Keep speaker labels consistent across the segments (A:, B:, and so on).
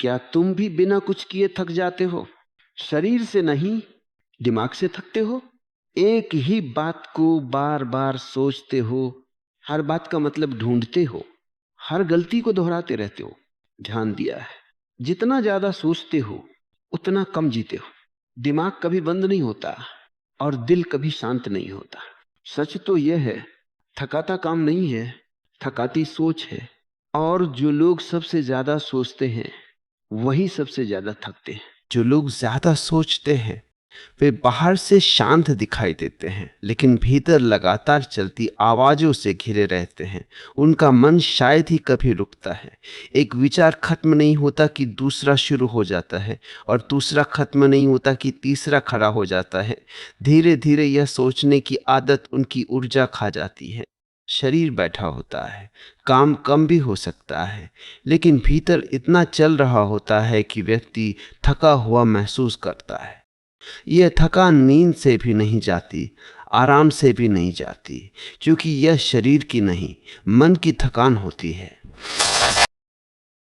A: क्या तुम भी बिना कुछ किए थक जाते हो? शरीर से नहीं, दिमाग से थकते हो। एक ही बात को बार बार सोचते हो, हर बात का मतलब ढूंढते हो, हर गलती को दोहराते रहते हो। ध्यान दिया है, जितना ज्यादा सोचते हो उतना कम जीते हो। दिमाग कभी बंद नहीं होता और दिल कभी शांत नहीं होता। सच तो यह है, थकाता काम नहीं है, थकाती सोच है। और जो लोग सबसे ज्यादा सोचते हैं वही सबसे ज्यादा थकते हैं।
B: जो लोग ज्यादा सोचते हैं वे बाहर से शांत दिखाई देते हैं, लेकिन भीतर लगातार चलती आवाजों से घिरे रहते हैं। उनका मन शायद ही कभी रुकता है। एक विचार खत्म नहीं होता कि दूसरा शुरू हो जाता है, और दूसरा खत्म नहीं होता कि तीसरा खड़ा हो जाता है। धीरे धीरे यह सोचने की आदत उनकी ऊर्जा खा जाती है। शरीर बैठा होता है, काम कम भी हो सकता है, लेकिन भीतर इतना चल रहा होता है कि व्यक्ति थका हुआ महसूस करता है। यह थकान नींद से भी नहीं जाती, आराम से भी नहीं जाती, क्योंकि यह शरीर की नहीं, मन की थकान होती है।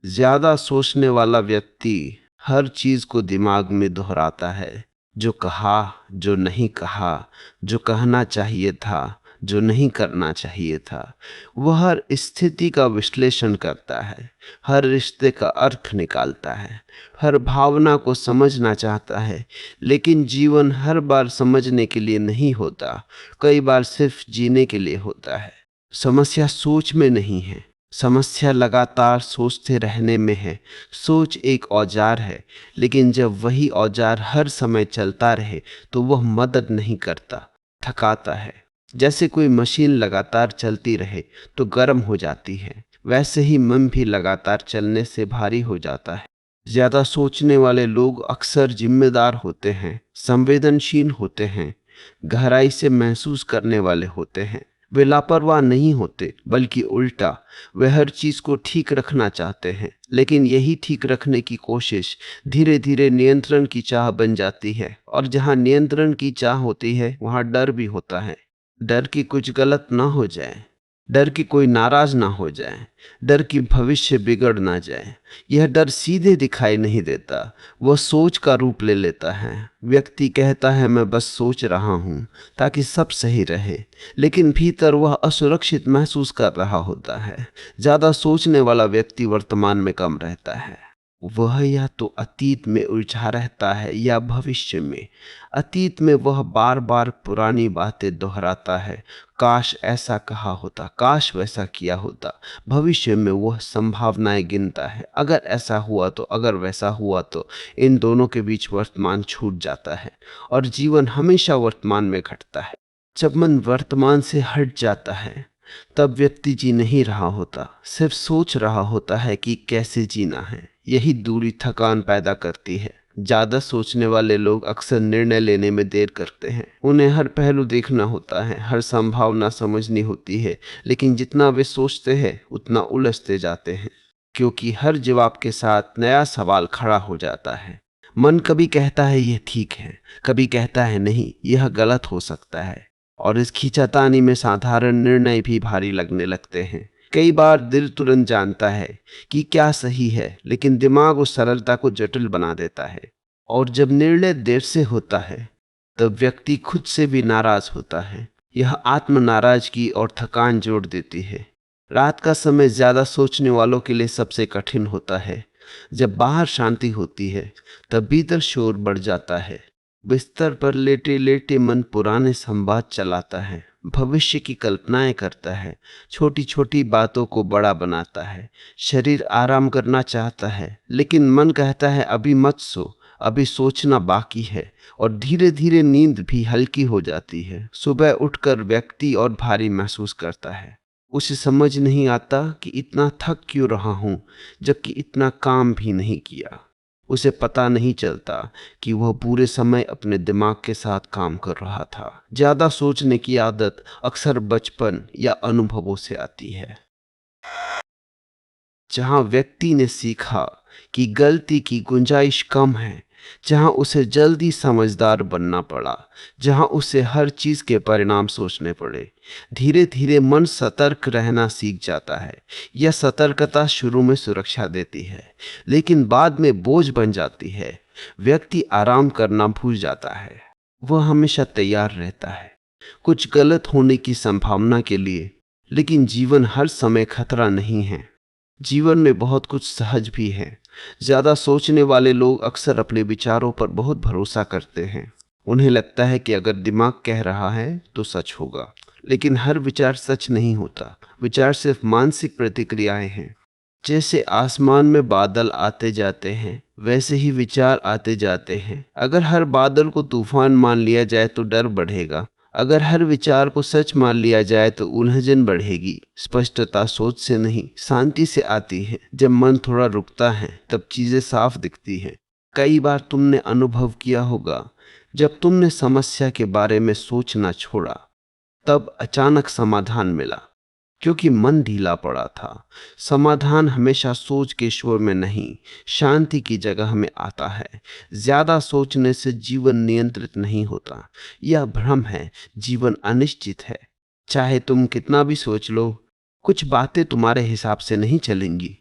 B: ज्यादा सोचने वाला व्यक्ति हर चीज को दिमाग में दोहराता है। जो कहा, जो नहीं कहा, जो कहना चाहिए था, जो नहीं करना चाहिए था। वह हर स्थिति का विश्लेषण करता है, हर रिश्ते का अर्थ निकालता है, हर भावना को समझना चाहता है। लेकिन जीवन हर बार समझने के लिए नहीं होता, कई बार सिर्फ जीने के लिए होता है। समस्या सोच में नहीं है, समस्या लगातार सोचते रहने में है। सोच एक औजार है, लेकिन जब वही औजार हर समय चलता रहे तो वह मदद नहीं करता, थकाता है। जैसे कोई मशीन लगातार चलती रहे तो गर्म हो जाती है, वैसे ही मन भी लगातार चलने से भारी हो जाता है। ज्यादा सोचने वाले लोग अक्सर जिम्मेदार होते हैं, संवेदनशील होते हैं, गहराई से महसूस करने वाले होते हैं। वे लापरवाह नहीं होते, बल्कि उल्टा, वे हर चीज को ठीक रखना चाहते हैं। लेकिन यही ठीक रखने की कोशिश धीरे धीरे नियंत्रण की चाह बन जाती है, और जहां नियंत्रण की चाह होती है वहां डर भी होता है। डर कि कुछ गलत ना हो जाए, डर कि कोई नाराज ना हो जाए, डर कि भविष्य बिगड़ ना जाए। यह डर सीधे दिखाई नहीं देता, वह सोच का रूप ले लेता है। व्यक्ति कहता है मैं बस सोच रहा हूं ताकि सब सही रहे, लेकिन भीतर वह असुरक्षित महसूस कर रहा होता है। ज्यादा सोचने वाला व्यक्ति वर्तमान में कम रहता है। वह या तो अतीत में उलझा रहता है या भविष्य में। अतीत में वह बार बार पुरानी बातें दोहराता है, काश ऐसा कहा होता, काश वैसा किया होता। भविष्य में वह संभावनाएं गिनता है, अगर ऐसा हुआ तो, अगर वैसा हुआ तो। इन दोनों के बीच वर्तमान छूट जाता है, और जीवन हमेशा वर्तमान में घटता है। जब मन वर्तमान से हट जाता है तब व्यक्ति जी नहीं रहा होता, सिर्फ सोच रहा होता है कि कैसे जीना है। यही दूरी थकान पैदा करती है। ज्यादा सोचने वाले लोग अक्सर निर्णय लेने में देर करते हैं। उन्हें हर पहलू देखना होता है, हर संभावना समझनी होती है, लेकिन जितना वे सोचते हैं उतना उलझते जाते हैं, क्योंकि हर जवाब के साथ नया सवाल खड़ा हो जाता है। मन कभी कहता है यह ठीक है, कभी कहता है नहीं, यह गलत हो सकता है, और इस खींचातानी में साधारण निर्णय भी भारी लगने लगते हैं। कई बार दिल तुरंत जानता है कि क्या सही है, लेकिन दिमाग उस सरलता को जटिल बना देता है। और जब निर्णय देर से होता है तब व्यक्ति खुद से भी नाराज होता है। यह आत्म नाराजगी और थकान जोड़ देती है। रात का समय ज्यादा सोचने वालों के लिए सबसे कठिन होता है। जब बाहर शांति होती है तब भीतर शोर बढ़ जाता है। बिस्तर पर लेटे लेटे मन पुराने संवाद चलाता है, भविष्य की कल्पनाएं करता है, छोटी छोटी बातों को बड़ा बनाता है। शरीर आराम करना चाहता है, लेकिन मन कहता है अभी मत सो, अभी सोचना बाकी है। और धीरे धीरे नींद भी हल्की हो जाती है। सुबह उठकर व्यक्ति और भारी महसूस करता है। उसे समझ नहीं आता कि इतना थक क्यों रहा हूं, जबकि इतना काम भी नहीं किया। उसे पता नहीं चलता कि वह पूरे समय अपने दिमाग के साथ काम कर रहा था। ज्यादा सोचने की आदत अक्सर बचपन या अनुभवों से आती है, जहां व्यक्ति ने सीखा कि गलती की गुंजाइश कम है, जहां उसे जल्दी समझदार बनना पड़ा, जहां उसे हर चीज के परिणाम सोचने पड़े। धीरे धीरे मन सतर्क रहना सीख जाता है। यह सतर्कता शुरू में सुरक्षा देती है, लेकिन बाद में बोझ बन जाती है। व्यक्ति आराम करना भूल जाता है। वह हमेशा तैयार रहता है कुछ गलत होने की संभावना के लिए, लेकिन जीवन हर समय खतरा नहीं है। जीवन में बहुत कुछ सहज भी है। ज्यादा सोचने वाले लोग अक्सर अपने विचारों पर बहुत भरोसा करते हैं। उन्हें लगता है कि अगर दिमाग कह रहा है तो सच होगा, लेकिन हर विचार सच नहीं होता। विचार सिर्फ मानसिक प्रतिक्रियाएं हैं। जैसे आसमान में बादल आते जाते हैं, वैसे ही विचार आते जाते हैं। अगर हर बादल को तूफान मान लिया जाए तो डर बढ़ेगा। अगर हर विचार को सच मान लिया जाए तो उलझन बढ़ेगी। स्पष्टता सोच से नहीं, शांति से आती है। जब मन थोड़ा रुकता है तब चीजें साफ दिखती हैं। कई बार तुमने अनुभव किया होगा, जब तुमने समस्या के बारे में सोचना छोड़ा तब अचानक समाधान मिला, क्योंकि मन ढीला पड़ा था। समाधान हमेशा सोच के शोर में नहीं, शांति की जगह में आता है। ज्यादा सोचने से जीवन नियंत्रित नहीं होता। यह भ्रम है। जीवन अनिश्चित है। चाहे तुम कितना भी सोच लो, कुछ बातें तुम्हारे हिसाब से नहीं चलेंगी।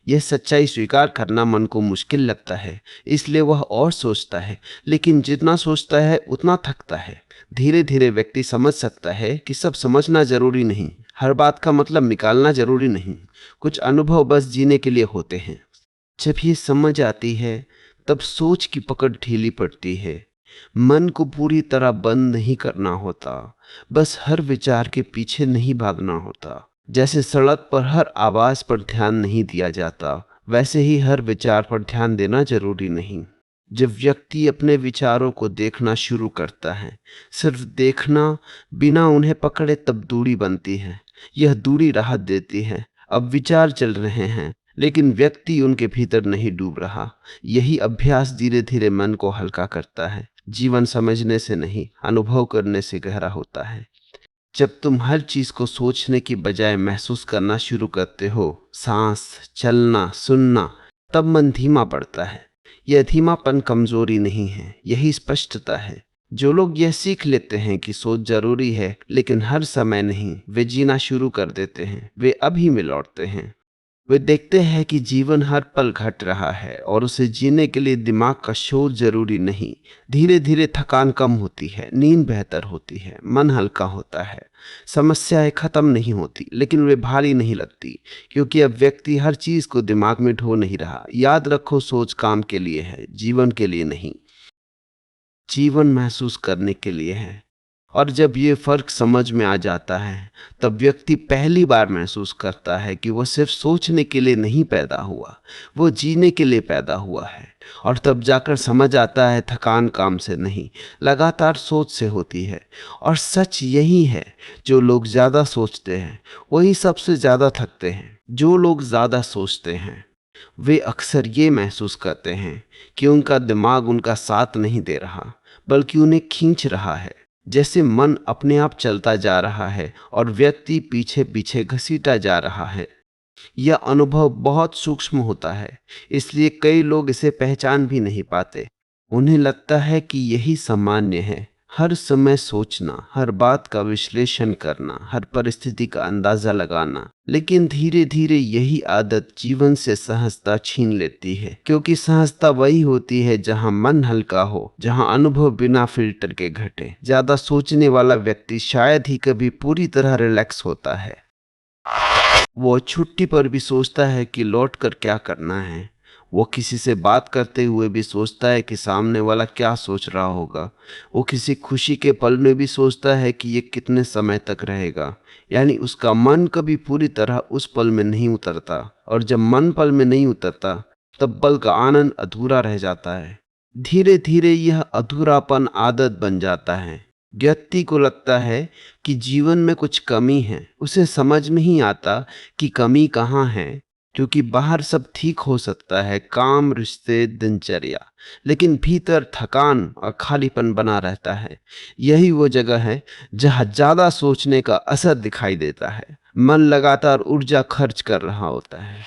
B: यह सच्चाई स्वीकार करना मन को मुश्किल लगता है, इसलिए वह और सोचता है, लेकिन जितना सोचता है उतना थकता है। धीरे धीरे व्यक्ति समझ सकता है कि सब समझना जरूरी नहीं, हर बात का मतलब निकालना जरूरी नहीं। कुछ अनुभव बस जीने के लिए होते हैं। जब ये समझ आती है तब सोच की पकड़ ढीली पड़ती है। मन को पूरी तरह बंद नहीं करना होता, बस हर विचार के पीछे नहीं भागना होता। जैसे सड़क पर हर आवाज पर ध्यान नहीं दिया जाता, वैसे ही हर विचार पर ध्यान देना जरूरी नहीं। जब व्यक्ति अपने विचारों को देखना शुरू करता है, सिर्फ देखना, बिना उन्हें पकड़े, तब दूरी बनती है। यह दूरी राहत देती है। अब विचार चल रहे हैं, लेकिन व्यक्ति उनके भीतर नहीं डूब रहा। यही अभ्यास धीरे धीरे मन को हल्का करता है। जीवन समझने से नहीं, अनुभव करने से गहरा होता है। जब तुम हर चीज को सोचने की बजाय महसूस करना शुरू करते हो, सांस, चलना, सुनना, तब मन धीमा पड़ता है। यह धीमापन कमजोरी नहीं है, यही स्पष्टता है। जो लोग यह सीख लेते हैं कि सोच जरूरी है लेकिन हर समय नहीं, वे जीना शुरू कर देते हैं। वे अभी में लौटते हैं। वे देखते हैं कि जीवन हर पल घट रहा है और उसे जीने के लिए दिमाग का शोर जरूरी नहीं। धीरे धीरे थकान कम होती है, नींद बेहतर होती है, मन हल्का होता है। समस्याएं खत्म नहीं होती, लेकिन वे भारी नहीं लगती, क्योंकि अब व्यक्ति हर चीज को दिमाग में ढो नहीं रहा। याद रखो, सोच काम के लिए है, जीवन के लिए नहीं। जीवन महसूस करने के लिए है। और जब ये फर्क समझ में आ जाता है, तब व्यक्ति पहली बार महसूस करता है कि वह सिर्फ सोचने के लिए नहीं पैदा हुआ, वो जीने के लिए पैदा हुआ है। और तब जाकर समझ आता है, थकान काम से नहीं, लगातार सोच से होती है। और सच यही है, जो लोग ज्यादा सोचते हैं वही सबसे ज्यादा थकते हैं। जो लोग ज्यादा सोचते हैं वे अक्सर ये महसूस करते हैं कि उनका दिमाग उनका साथ नहीं दे रहा, बल्कि उन्हें खींच रहा है। जैसे मन अपने आप चलता जा रहा है और व्यक्ति पीछे पीछे घसीटा जा रहा है। यह अनुभव बहुत सूक्ष्म होता है, इसलिए कई लोग इसे पहचान भी नहीं पाते। उन्हें लगता है कि यही सामान्य है, हर समय सोचना, हर बात का विश्लेषण करना, हर परिस्थिति का अंदाजा लगाना। लेकिन धीरे धीरे यही आदत जीवन से सहजता छीन लेती है, क्योंकि सहजता वही होती है जहां मन हल्का हो, जहां अनुभव बिना फिल्टर के घटे। ज्यादा सोचने वाला व्यक्ति शायद ही कभी पूरी तरह रिलैक्स होता है। वो छुट्टी पर भी सोचता है कि लौट कर क्या करना है। वो किसी से बात करते हुए भी सोचता है कि सामने वाला क्या सोच रहा होगा। वो किसी खुशी के पल में भी सोचता है कि ये कितने समय तक रहेगा। यानी उसका मन कभी पूरी तरह उस पल में नहीं उतरता, और जब मन पल में नहीं उतरता तब पल का आनंद अधूरा रह जाता है। धीरे धीरे यह अधूरापन आदत बन जाता है। व्यक्ति को लगता है कि जीवन में कुछ कमी है। उसे समझ नहीं आता कि कमी कहाँ है, क्योंकि बाहर सब ठीक हो सकता है, काम, रिश्ते, दिनचर्या, लेकिन भीतर थकान और खालीपन बना रहता है। यही वो जगह है जहाँ ज्यादा सोचने का असर दिखाई देता है। मन लगातार ऊर्जा खर्च कर रहा होता है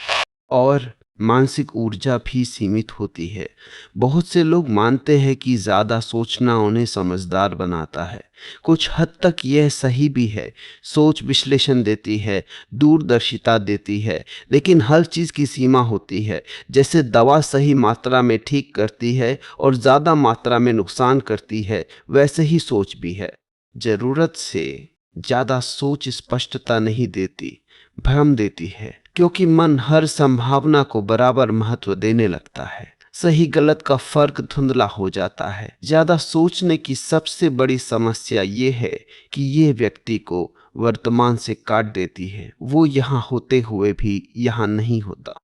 B: और मानसिक ऊर्जा भी सीमित होती है। बहुत से लोग मानते हैं कि ज़्यादा सोचना उन्हें समझदार बनाता है। कुछ हद तक यह सही भी है। सोच विश्लेषण देती है, दूरदर्शिता देती है, लेकिन हर चीज़ की सीमा होती है। जैसे दवा सही मात्रा में ठीक करती है और ज़्यादा मात्रा में नुकसान करती है, वैसे ही सोच भी है। ज़रूरत से ज़्यादा सोच स्पष्टता नहीं देती, भ्रम देती है, क्योंकि मन हर संभावना को बराबर महत्व देने लगता है। सही गलत का फर्क धुंधला हो जाता है। ज्यादा सोचने की सबसे बड़ी समस्या ये है कि ये व्यक्ति को वर्तमान से काट देती है। वो यहाँ होते हुए भी यहाँ नहीं होता।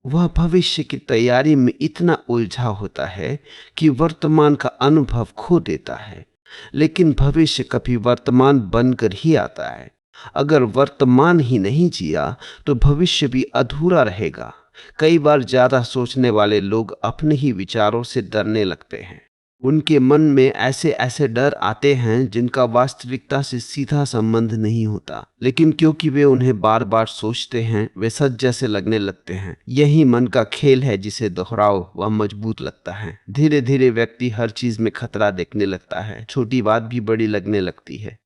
B: वह भविष्य की तैयारी में इतना उलझा होता है कि वर्तमान का अनुभव खो देता है। लेकिन भविष्य कभी वर्तमान बनकर ही आता है। अगर वर्तमान ही नहीं जिया तो भविष्य भी अधूरा रहेगा। कई बार ज्यादा सोचने वाले लोग अपने ही विचारों से डरने लगते हैं। उनके मन में ऐसे ऐसे डर आते हैं जिनका वास्तविकता से सीधा संबंध नहीं होता, लेकिन क्योंकि वे उन्हें बार बार सोचते हैं वे सच जैसे लगने लगते हैं। यही मन का खेल है जिसे दोहराओ वह मजबूत लगता है। धीरे धीरे व्यक्ति हर चीज में खतरा देखने लगता है। छोटी बात भी बड़ी लगने लगती है।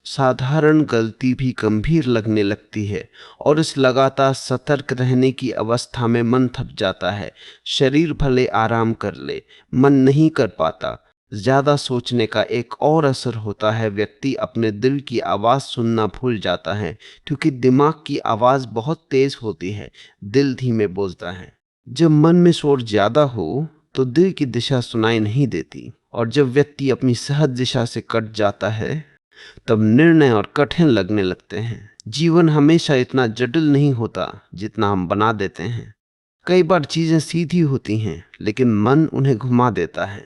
B: साधारण गलती भी गंभीर लगने लगती है और इस लगातार सतर्क रहने की अवस्था में मन थक जाता है। शरीर भले आराम कर ले, मन नहीं कर पाता। ज्यादा सोचने का एक और असर होता है, व्यक्ति अपने दिल की आवाज सुनना भूल जाता है। क्योंकि दिमाग की आवाज बहुत तेज होती है, दिल धीमे बोलता है। जब मन में शोर ज्यादा हो तो दिल की दिशा सुनाई नहीं देती, और जब व्यक्ति अपनी सहज दिशा से कट जाता है तब निर्णय और कठिन लगने लगते हैं। जीवन हमेशा इतना जटिल नहीं होता जितना हम बना देते हैं। कई बार चीजें सीधी होती हैं लेकिन मन उन्हें घुमा देता है।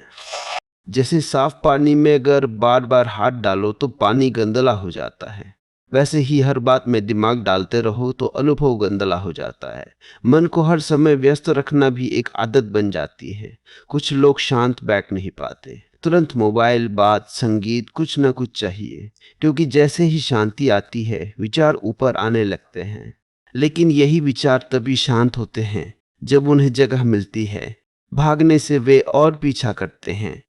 B: जैसे साफ पानी में अगर बार बार हाथ डालो तो पानी गंदला हो जाता है, वैसे ही हर बात में दिमाग डालते रहो तो अनुभव गंदला हो जाता है। मन को हर समय व्यस्त रखना भी एक आदत बन जाती है। कुछ लोग शांत बैठ नहीं पाते, तुरंत मोबाइल, बात, संगीत, कुछ न कुछ चाहिए, क्योंकि जैसे ही शांति आती है विचार ऊपर आने लगते हैं। लेकिन यही विचार तभी शांत होते हैं जब उन्हें जगह मिलती है। भागने से वे और पीछा करते हैं।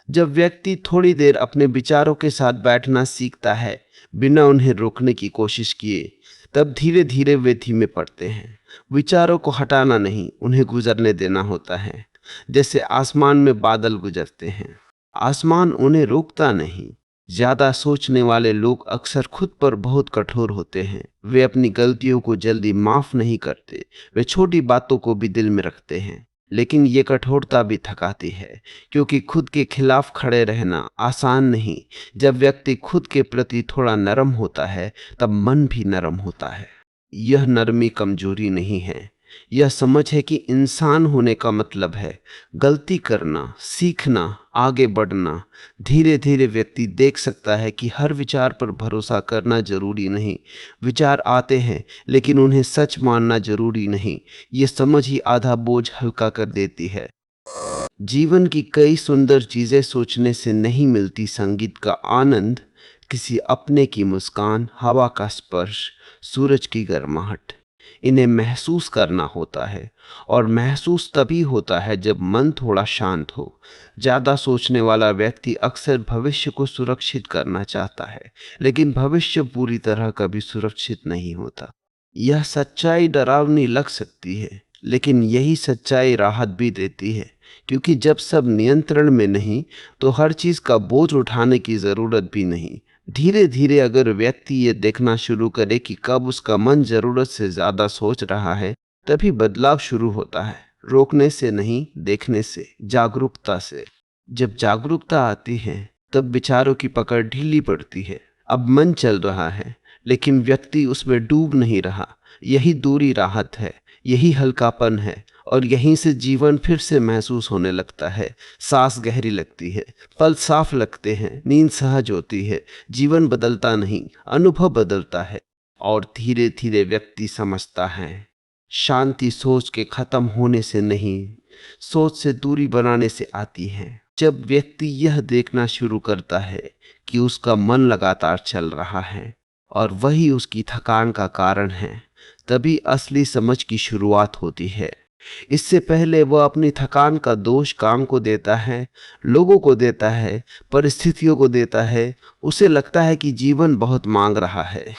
B: जब व्यक्ति थोड़ी देर अपने विचारों के साथ बैठना सीखता है बिना उन्हें रोकने की कोशिश किए, तब धीरे धीरे वे धीमे पड़ते हैं। विचारों को हटाना नहीं, उन्हें गुजरने देना होता है। जैसे आसमान में बादल गुजरते हैं, आसमान उन्हें रोकता नहीं। ज्यादा सोचने वाले लोग अक्सर खुद पर बहुत कठोर होते हैं। वे अपनी गलतियों को जल्दी माफ नहीं करते। वे छोटी बातों को भी दिल में रखते हैं। लेकिन ये कठोरता भी थकाती है, क्योंकि खुद के खिलाफ खड़े रहना आसान नहीं। जब व्यक्ति खुद के प्रति थोड़ा नरम होता है तब मन भी नरम होता है। यह नरमी कमजोरी नहीं है, यह समझ है कि इंसान होने का मतलब है गलती करना, सीखना, आगे बढ़ना। धीरे धीरे व्यक्ति देख सकता है कि हर विचार पर भरोसा करना जरूरी नहीं। विचार आते हैं लेकिन उन्हें सच मानना जरूरी नहीं। ये समझ ही आधा बोझ हल्का कर देती है। जीवन की कई सुंदर चीजें सोचने से नहीं मिलती। संगीत का आनंद, किसी अपने की मुस्कान, हवा का स्पर्श, सूरज की गर्माहट, इन्हें महसूस करना होता है। और महसूस तभी होता है जब मन थोड़ा शांत हो। ज्यादा सोचने वाला व्यक्ति अक्सर भविष्य को सुरक्षित करना चाहता है, लेकिन भविष्य पूरी तरह कभी सुरक्षित नहीं होता। यह सच्चाई डरावनी लग सकती है, लेकिन यही सच्चाई राहत भी देती है। क्योंकि जब सब नियंत्रण में नहीं तो हर चीज का बोझ उठाने की जरूरत भी नहीं। धीरे धीरे अगर व्यक्ति ये देखना शुरू करे कि कब उसका मन जरूरत से ज्यादा सोच रहा है, तभी बदलाव शुरू होता है। रोकने से नहीं, देखने से, जागरूकता से। जब जागरूकता आती है तब विचारों की पकड़ ढीली पड़ती है। अब मन चल रहा है लेकिन व्यक्ति उसमें डूब नहीं रहा। यही दूरी राहत है, यही हल्कापन है, और यहीं से जीवन फिर से महसूस होने लगता है। सांस गहरी लगती है, पल साफ लगते हैं, नींद सहज होती है। जीवन बदलता नहीं, अनुभव बदलता है। और धीरे धीरे व्यक्ति समझता है शांति सोच के खत्म होने से नहीं, सोच से दूरी बनाने से आती है। जब व्यक्ति यह देखना शुरू करता है कि उसका मन लगातार चल रहा है और वही उसकी थकान का कारण है, तभी असली समझ की शुरुआत होती है। इससे पहले वह अपनी थकान का दोष काम को देता है, लोगों को देता है, परिस्थितियों को देता है। उसे लगता है कि जीवन बहुत मांग रहा है,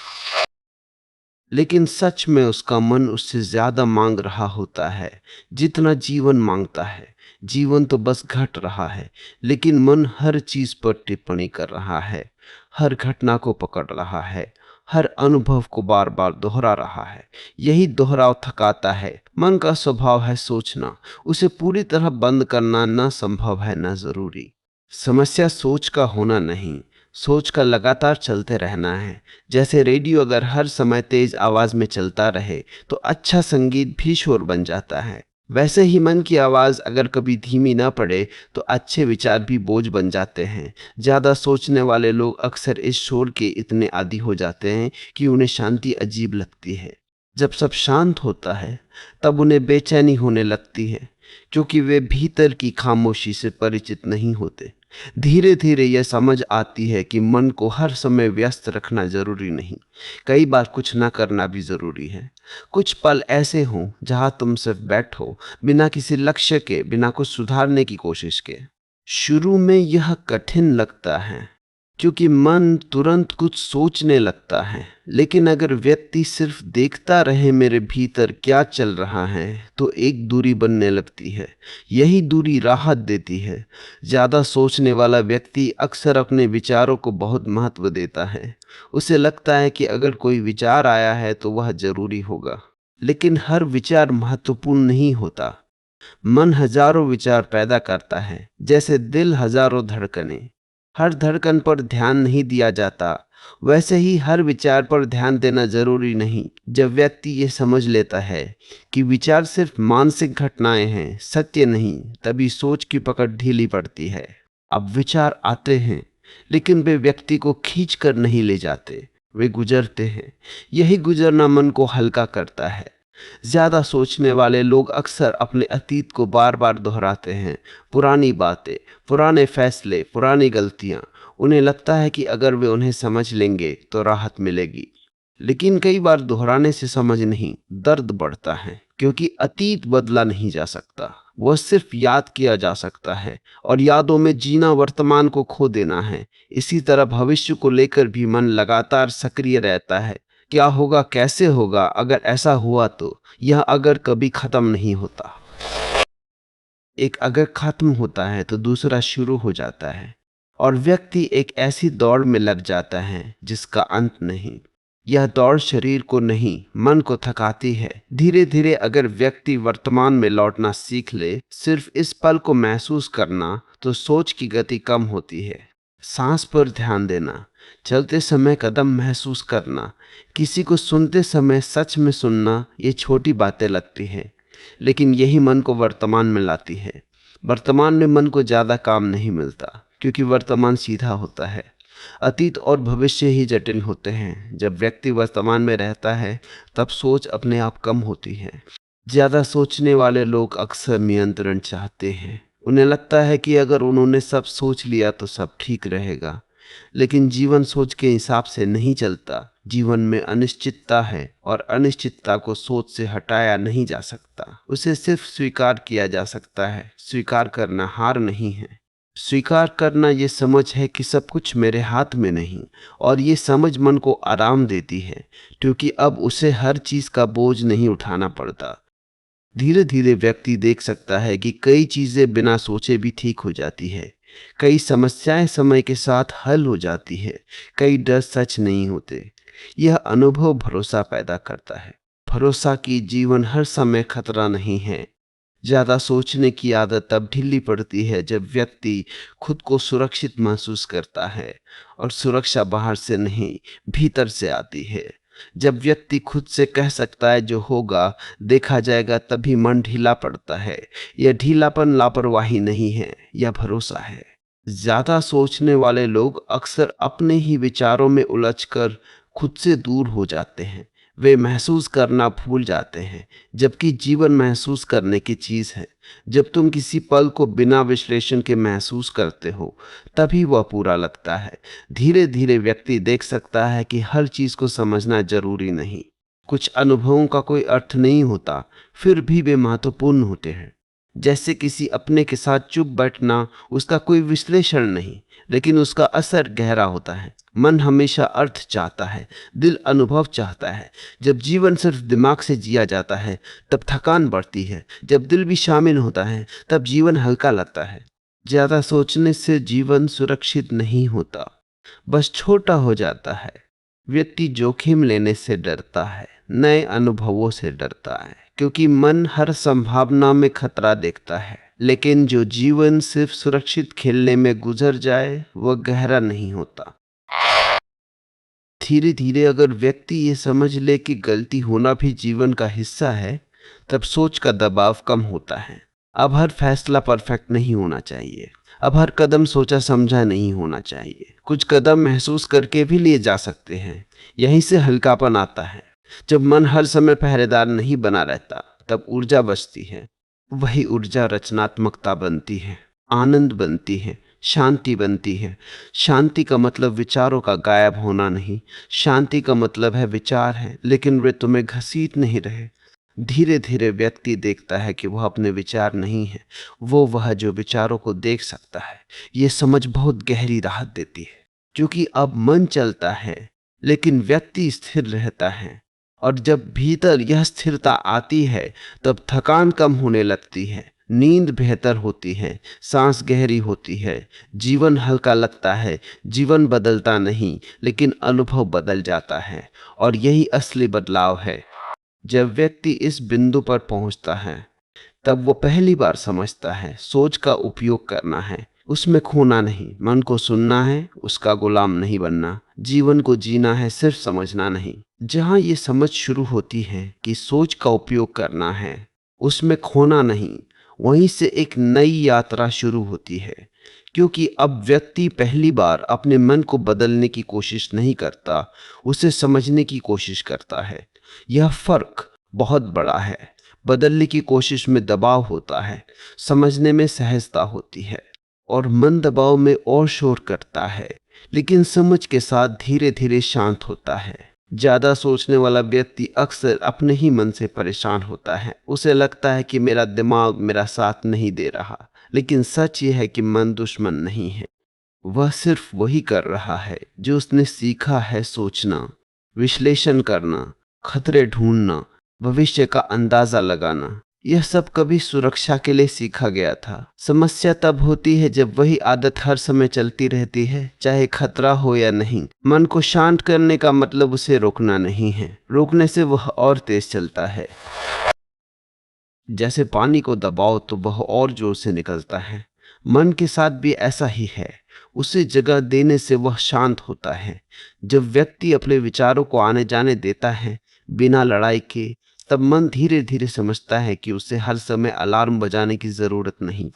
B: लेकिन सच में उसका मन उससे ज्यादा मांग रहा होता है जितना जीवन मांगता है। जीवन तो बस घट रहा है, लेकिन मन हर चीज पर टिप्पणी कर रहा है, हर घटना को पकड़ रहा है, हर अनुभव को बार बार दोहरा रहा है। यही दोहराव थकाता है। मन का स्वभाव है सोचना, उसे पूरी तरह बंद करना न संभव है न जरूरी। समस्या सोच का होना नहीं, सोच का लगातार चलते रहना है। जैसे रेडियो अगर हर समय तेज आवाज में चलता रहे तो अच्छा संगीत भी शोर बन जाता है, वैसे ही मन की आवाज अगर कभी धीमी ना पड़े तो अच्छे विचार भी बोझ बन जाते हैं। ज्यादा सोचने वाले लोग अक्सर इस शोर के इतने आदी हो जाते हैं कि उन्हें शांति अजीब लगती है। जब सब शांत होता है तब उन्हें बेचैनी होने लगती है, क्योंकि वे भीतर की खामोशी से परिचित नहीं होते। धीरे धीरे यह समझ आती है कि मन को हर समय व्यस्त रखना जरूरी नहीं, कई बार कुछ ना करना भी जरूरी है। कुछ पल ऐसे हों जहां तुम सिर्फ बैठो, बिना किसी लक्ष्य के, बिना कुछ सुधारने की कोशिश के। शुरू में यह कठिन लगता है क्योंकि मन तुरंत कुछ सोचने लगता है, लेकिन अगर व्यक्ति सिर्फ देखता रहे मेरे भीतर क्या चल रहा है तो एक दूरी बनने लगती है। यही दूरी राहत देती है। ज्यादा सोचने वाला व्यक्ति अक्सर अपने विचारों को बहुत महत्व देता है। उसे लगता है कि अगर कोई विचार आया है तो वह जरूरी होगा, लेकिन हर विचार महत्वपूर्ण नहीं होता। मन हजारों विचार पैदा करता है, जैसे दिल हजारों धड़कनें। हर धड़कन पर ध्यान नहीं दिया जाता, वैसे ही हर विचार पर ध्यान देना जरूरी नहीं। जब व्यक्ति ये समझ लेता है कि विचार सिर्फ मानसिक घटनाएं हैं, सत्य नहीं, तभी सोच की पकड़ ढीली पड़ती है। अब विचार आते हैं, लेकिन वे व्यक्ति को खींच कर नहीं ले जाते, वे गुजरते हैं। यही गुजरना मन को हल्का करता है। ज्यादा सोचने वाले लोग अक्सर अपने अतीत को बार बार दोहराते हैं। पुरानी बातें, पुराने फैसले, पुरानी गलतियां। उन्हें लगता है कि अगर वे उन्हें समझ लेंगे तो राहत मिलेगी, लेकिन कई बार दोहराने से समझ नहीं, दर्द बढ़ता है। क्योंकि अतीत बदला नहीं जा सकता, वह सिर्फ याद किया जा सकता है, और यादों में जीना वर्तमान को खो देना है। इसी तरह भविष्य को लेकर भी मन लगातार सक्रिय रहता है। क्या होगा, कैसे होगा, अगर ऐसा हुआ तो। यह अगर कभी खत्म नहीं होता। एक अगर खत्म होता है तो दूसरा शुरू हो जाता है, और व्यक्ति एक ऐसी दौड़ में लग जाता है जिसका अंत नहीं। यह दौड़ शरीर को नहीं, मन को थकाती है। धीरे धीरे अगर व्यक्ति वर्तमान में लौटना सीख ले, सिर्फ इस पल को महसूस करना, तो सोच की गति कम होती है। सांस पर ध्यान देना, चलते समय कदम महसूस करना, किसी को सुनते समय सच में सुनना, ये छोटी बातें लगती हैं, लेकिन यही मन को वर्तमान में लाती है। वर्तमान में मन को ज्यादा काम नहीं मिलता, क्योंकि वर्तमान सीधा होता है। अतीत और भविष्य ही जटिल होते हैं। जब व्यक्ति वर्तमान में रहता है तब सोच अपने आप कम होती है। ज्यादा सोचने वाले लोग अक्सर नियंत्रण चाहते हैं। उन्हें लगता है कि अगर उन्होंने सब सोच लिया तो सब ठीक रहेगा, लेकिन जीवन सोच के हिसाब से नहीं चलता। जीवन में अनिश्चितता है, और अनिश्चितता को सोच से हटाया नहीं जा सकता, उसे सिर्फ स्वीकार किया जा सकता है। स्वीकार करना हार नहीं है। स्वीकार करना ये समझ है कि सब कुछ मेरे हाथ में नहीं, और ये समझ मन को आराम देती है, क्योंकि अब उसे हर चीज का बोझ नहीं उठाना पड़ता। धीरे धीरे व्यक्ति देख सकता है कि कई चीजें बिना सोचे भी ठीक हो जाती है, कई समस्याएं समय के साथ हल हो जाती है, कई डर सच नहीं होते। यह अनुभव भरोसा पैदा करता है। भरोसा कि जीवन हर समय खतरा नहीं है। ज्यादा सोचने की आदत तब ढीली पड़ती है जब व्यक्ति खुद को सुरक्षित महसूस करता है, और सुरक्षा बाहर से नहीं, भीतर से आती है। जब व्यक्ति खुद से कह सकता है जो होगा देखा जाएगा, तभी मन ढीला पड़ता है। यह ढीलापन लापरवाही नहीं है, यह भरोसा है। ज्यादा सोचने वाले लोग अक्सर अपने ही विचारों में उलझकर खुद से दूर हो जाते हैं। वे महसूस करना भूल जाते हैं, जबकि जीवन महसूस करने की चीज है। जब तुम किसी पल को बिना विश्लेषण के महसूस करते हो, तभी वह पूरा लगता है। धीरे धीरे व्यक्ति देख सकता है कि हर चीज को समझना जरूरी नहीं। कुछ अनुभवों का कोई अर्थ नहीं होता, फिर भी वे महत्वपूर्ण होते हैं। जैसे किसी अपने के साथ चुप बैठना, उसका कोई विश्लेषण नहीं, लेकिन उसका असर गहरा होता है। मन हमेशा अर्थ चाहता है, दिल अनुभव चाहता है। जब जीवन सिर्फ दिमाग से जिया जाता है तब थकान बढ़ती है, जब दिल भी शामिल होता है तब जीवन हल्का लगता है। ज्यादा सोचने से जीवन सुरक्षित नहीं होता, बस छोटा हो जाता है। व्यक्ति जोखिम लेने से डरता है, नए अनुभवों से डरता है, क्योंकि मन हर संभावना में खतरा देखता है। लेकिन जो जीवन सिर्फ सुरक्षित खेलने में गुजर जाए वह गहरा नहीं होता। धीरे धीरे अगर व्यक्ति ये समझ ले कि गलती होना भी जीवन का हिस्सा है, तब सोच का दबाव कम होता है। अब हर फैसला परफेक्ट नहीं होना चाहिए, अब हर कदम सोचा समझा नहीं होना चाहिए। कुछ कदम महसूस करके भी लिए जा सकते हैं। यहीं से हल्कापन आता है। जब मन हर समय पहरेदार नहीं बना रहता तब ऊर्जा बचती है। वही ऊर्जा रचनात्मकता बनती है, आनंद बनती है, शांति बनती है। शांति का मतलब विचारों का गायब होना नहीं, शांति का मतलब है विचार है लेकिन वे तुम्हें घसीट नहीं रहे। धीरे धीरे व्यक्ति देखता है कि वह अपने विचार नहीं है, वो वह जो विचारों को देख सकता है। ये समझ बहुत गहरी राहत देती है, क्योंकि अब मन चलता है लेकिन व्यक्ति स्थिर रहता है। और जब भीतर यह स्थिरता आती है तब थकान कम होने लगती है, नींद बेहतर होती है, सांस गहरी होती है, जीवन हल्का लगता है। जीवन बदलता नहीं लेकिन अनुभव बदल जाता है, और यही असली बदलाव है। जब व्यक्ति इस बिंदु पर पहुंचता है तब वो पहली बार समझता है सोच का उपयोग करना है, उसमें खोना नहीं। मन को सुनना है, उसका गुलाम नहीं बनना। जीवन को जीना है, सिर्फ समझना नहीं। जहां ये समझ शुरू होती है कि सोच का उपयोग करना है, उसमें खोना नहीं, वहीं से एक नई यात्रा शुरू होती है। क्योंकि अब व्यक्ति पहली बार अपने मन को बदलने की कोशिश नहीं करता, उसे समझने की कोशिश करता है। यह फर्क बहुत बड़ा है। बदलने की कोशिश में दबाव होता है, समझने में सहजता होती है। और मन दबाव में और शोर करता है, लेकिन समझ के साथ धीरे धीरे शांत होता है। ज्यादा सोचने वाला व्यक्ति अक्सर अपने ही मन से परेशान होता है। उसे लगता है कि मेरा दिमाग मेरा साथ नहीं दे रहा, लेकिन सच यह है कि मन दुश्मन नहीं है। वह सिर्फ वही कर रहा है जो उसने सीखा है, सोचना, विश्लेषण करना, खतरे ढूंढना, भविष्य का अंदाजा लगाना। यह सब कभी सुरक्षा के लिए सीखा गया था। समस्या तब होती है जब वही आदत हर समय चलती रहती है, चाहे खतरा हो या नहीं। मन को शांत करने का मतलब उसे रोकना नहीं है, रोकने से वह और तेज चलता है। जैसे पानी को दबाओ तो वह और जोर से निकलता है, मन के साथ भी ऐसा ही है। उसे जगह देने से वह शांत होता है। जब व्यक्ति अपने विचारों को आने जाने देता है बिना लड़ाई के, तब मन धीरे धीरे समझता है कि उसे हर समय अलार्म बजाने की जरूरत नहीं।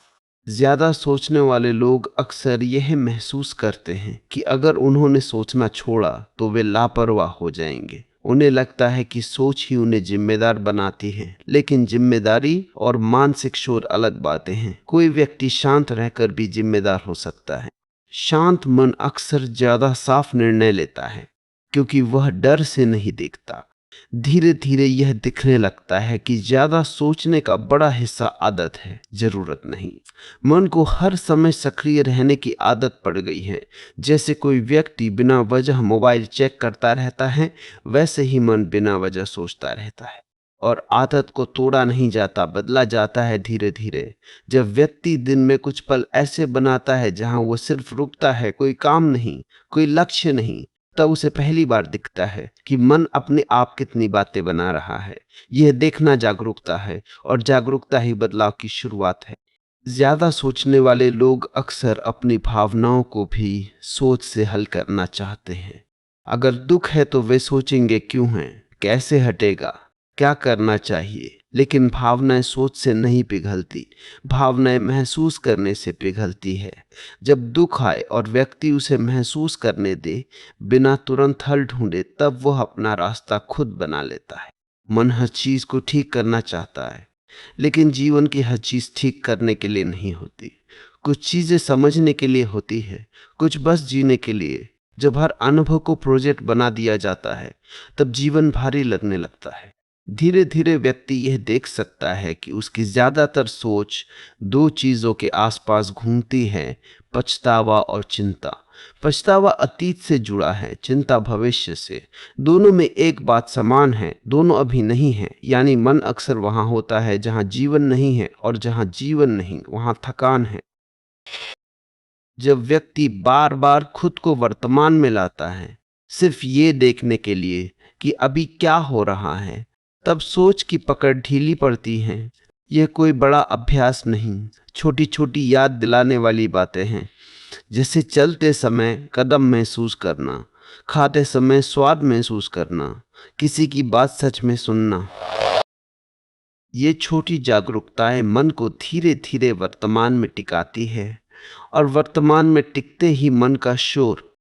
B: ज्यादा सोचने वाले लोग अक्सर यह महसूस करते हैं कि अगर उन्होंने सोचना छोड़ा तो वे लापरवाह हो जाएंगे। उन्हें लगता है कि सोच ही उन्हें जिम्मेदार बनाती है, लेकिन जिम्मेदारी और मानसिक शोर अलग बातें हैं। कोई व्यक्ति शांत रहकर भी जिम्मेदार हो सकता है। शांत मन अक्सर ज्यादा साफ निर्णय लेता है, क्योंकि वह डर से नहीं देखता। धीरे धीरे यह दिखने लगता है कि ज्यादा सोचने का बड़ा हिस्सा आदत है, जरूरत नहीं। मन को हर समय सक्रिय रहने की आदत पड़ गई है। जैसे कोई व्यक्ति बिना वजह मोबाइल चेक करता रहता है, वैसे ही मन बिना वजह सोचता रहता है। और आदत को तोड़ा नहीं जाता, बदला जाता है धीरे धीरे। जब व्यक्ति दिन में कुछ पल ऐसे बनाता है जहां वो सिर्फ रुकता है, कोई काम नहीं, कोई लक्ष्य नहीं, तब उसे पहली बार दिखता है कि मन अपने आप कितनी बातें बना रहा है। यह देखना जागरूकता है, और जागरूकता ही बदलाव की शुरुआत है। ज्यादा सोचने वाले लोग अक्सर अपनी भावनाओं को भी सोच से हल करना चाहते हैं। अगर दुख है तो वे सोचेंगे क्यों है, कैसे हटेगा, क्या करना चाहिए। लेकिन भावनाएं सोच से नहीं पिघलती, भावनाएं महसूस करने से पिघलती है। जब दुख आए और व्यक्ति उसे महसूस करने दे, बिना तुरंत हल ढूंढे, तब वह अपना रास्ता खुद बना लेता है। मन हर चीज को ठीक करना चाहता है, लेकिन जीवन की हर चीज ठीक करने के लिए नहीं होती। कुछ चीजें समझने के लिए होती है, कुछ बस जीने के लिए। जब हर अनुभव को प्रोजेक्ट बना दिया जाता है तब जीवन भारी लगने लगता है। धीरे धीरे व्यक्ति यह देख सकता है कि उसकी ज्यादातर सोच दो चीजों के आसपास घूमती है, पछतावा और चिंता। पछतावा अतीत से जुड़ा है, चिंता भविष्य से। दोनों में एक बात समान है, दोनों अभी नहीं है। यानी मन अक्सर वहां होता है जहां जीवन नहीं है, और जहां जीवन नहीं वहां थकान है। जब व्यक्ति बार बार खुद को वर्तमान में लाता है सिर्फ ये देखने के लिए कि अभी क्या हो रहा है, तब सोच की पकड़ ढीली पड़ती है। यह कोई बड़ा अभ्यास नहीं, छोटी छोटी याद दिलाने वाली बातें हैं, जैसे चलते समय कदम महसूस करना, खाते समय स्वाद महसूस करना, किसी की बात सच में सुनना। ये छोटी जागरूकताएं मन को धीरे धीरे वर्तमान में टिकाती है, और वर्तमान में टिकते ही मन का शोर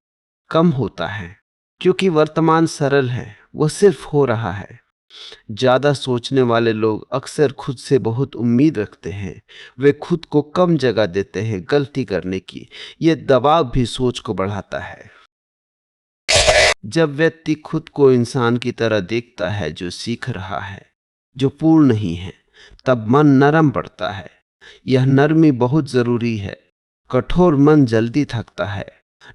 B: कम होता है, क्योंकि वर्तमान सरल है, वह सिर्फ हो रहा है। ज्यादा सोचने वाले लोग अक्सर खुद से बहुत उम्मीद रखते हैं। वे खुद को कम जगह देते हैं गलती करने की। यह दबाव भी सोच को बढ़ाता है। जब व्यक्ति खुद को इंसान की तरह देखता है जो सीख रहा है, जो पूर्ण नहीं है, तब मन नरम पड़ता है। यह नरमी बहुत जरूरी है। कठोर मन जल्दी थकता है,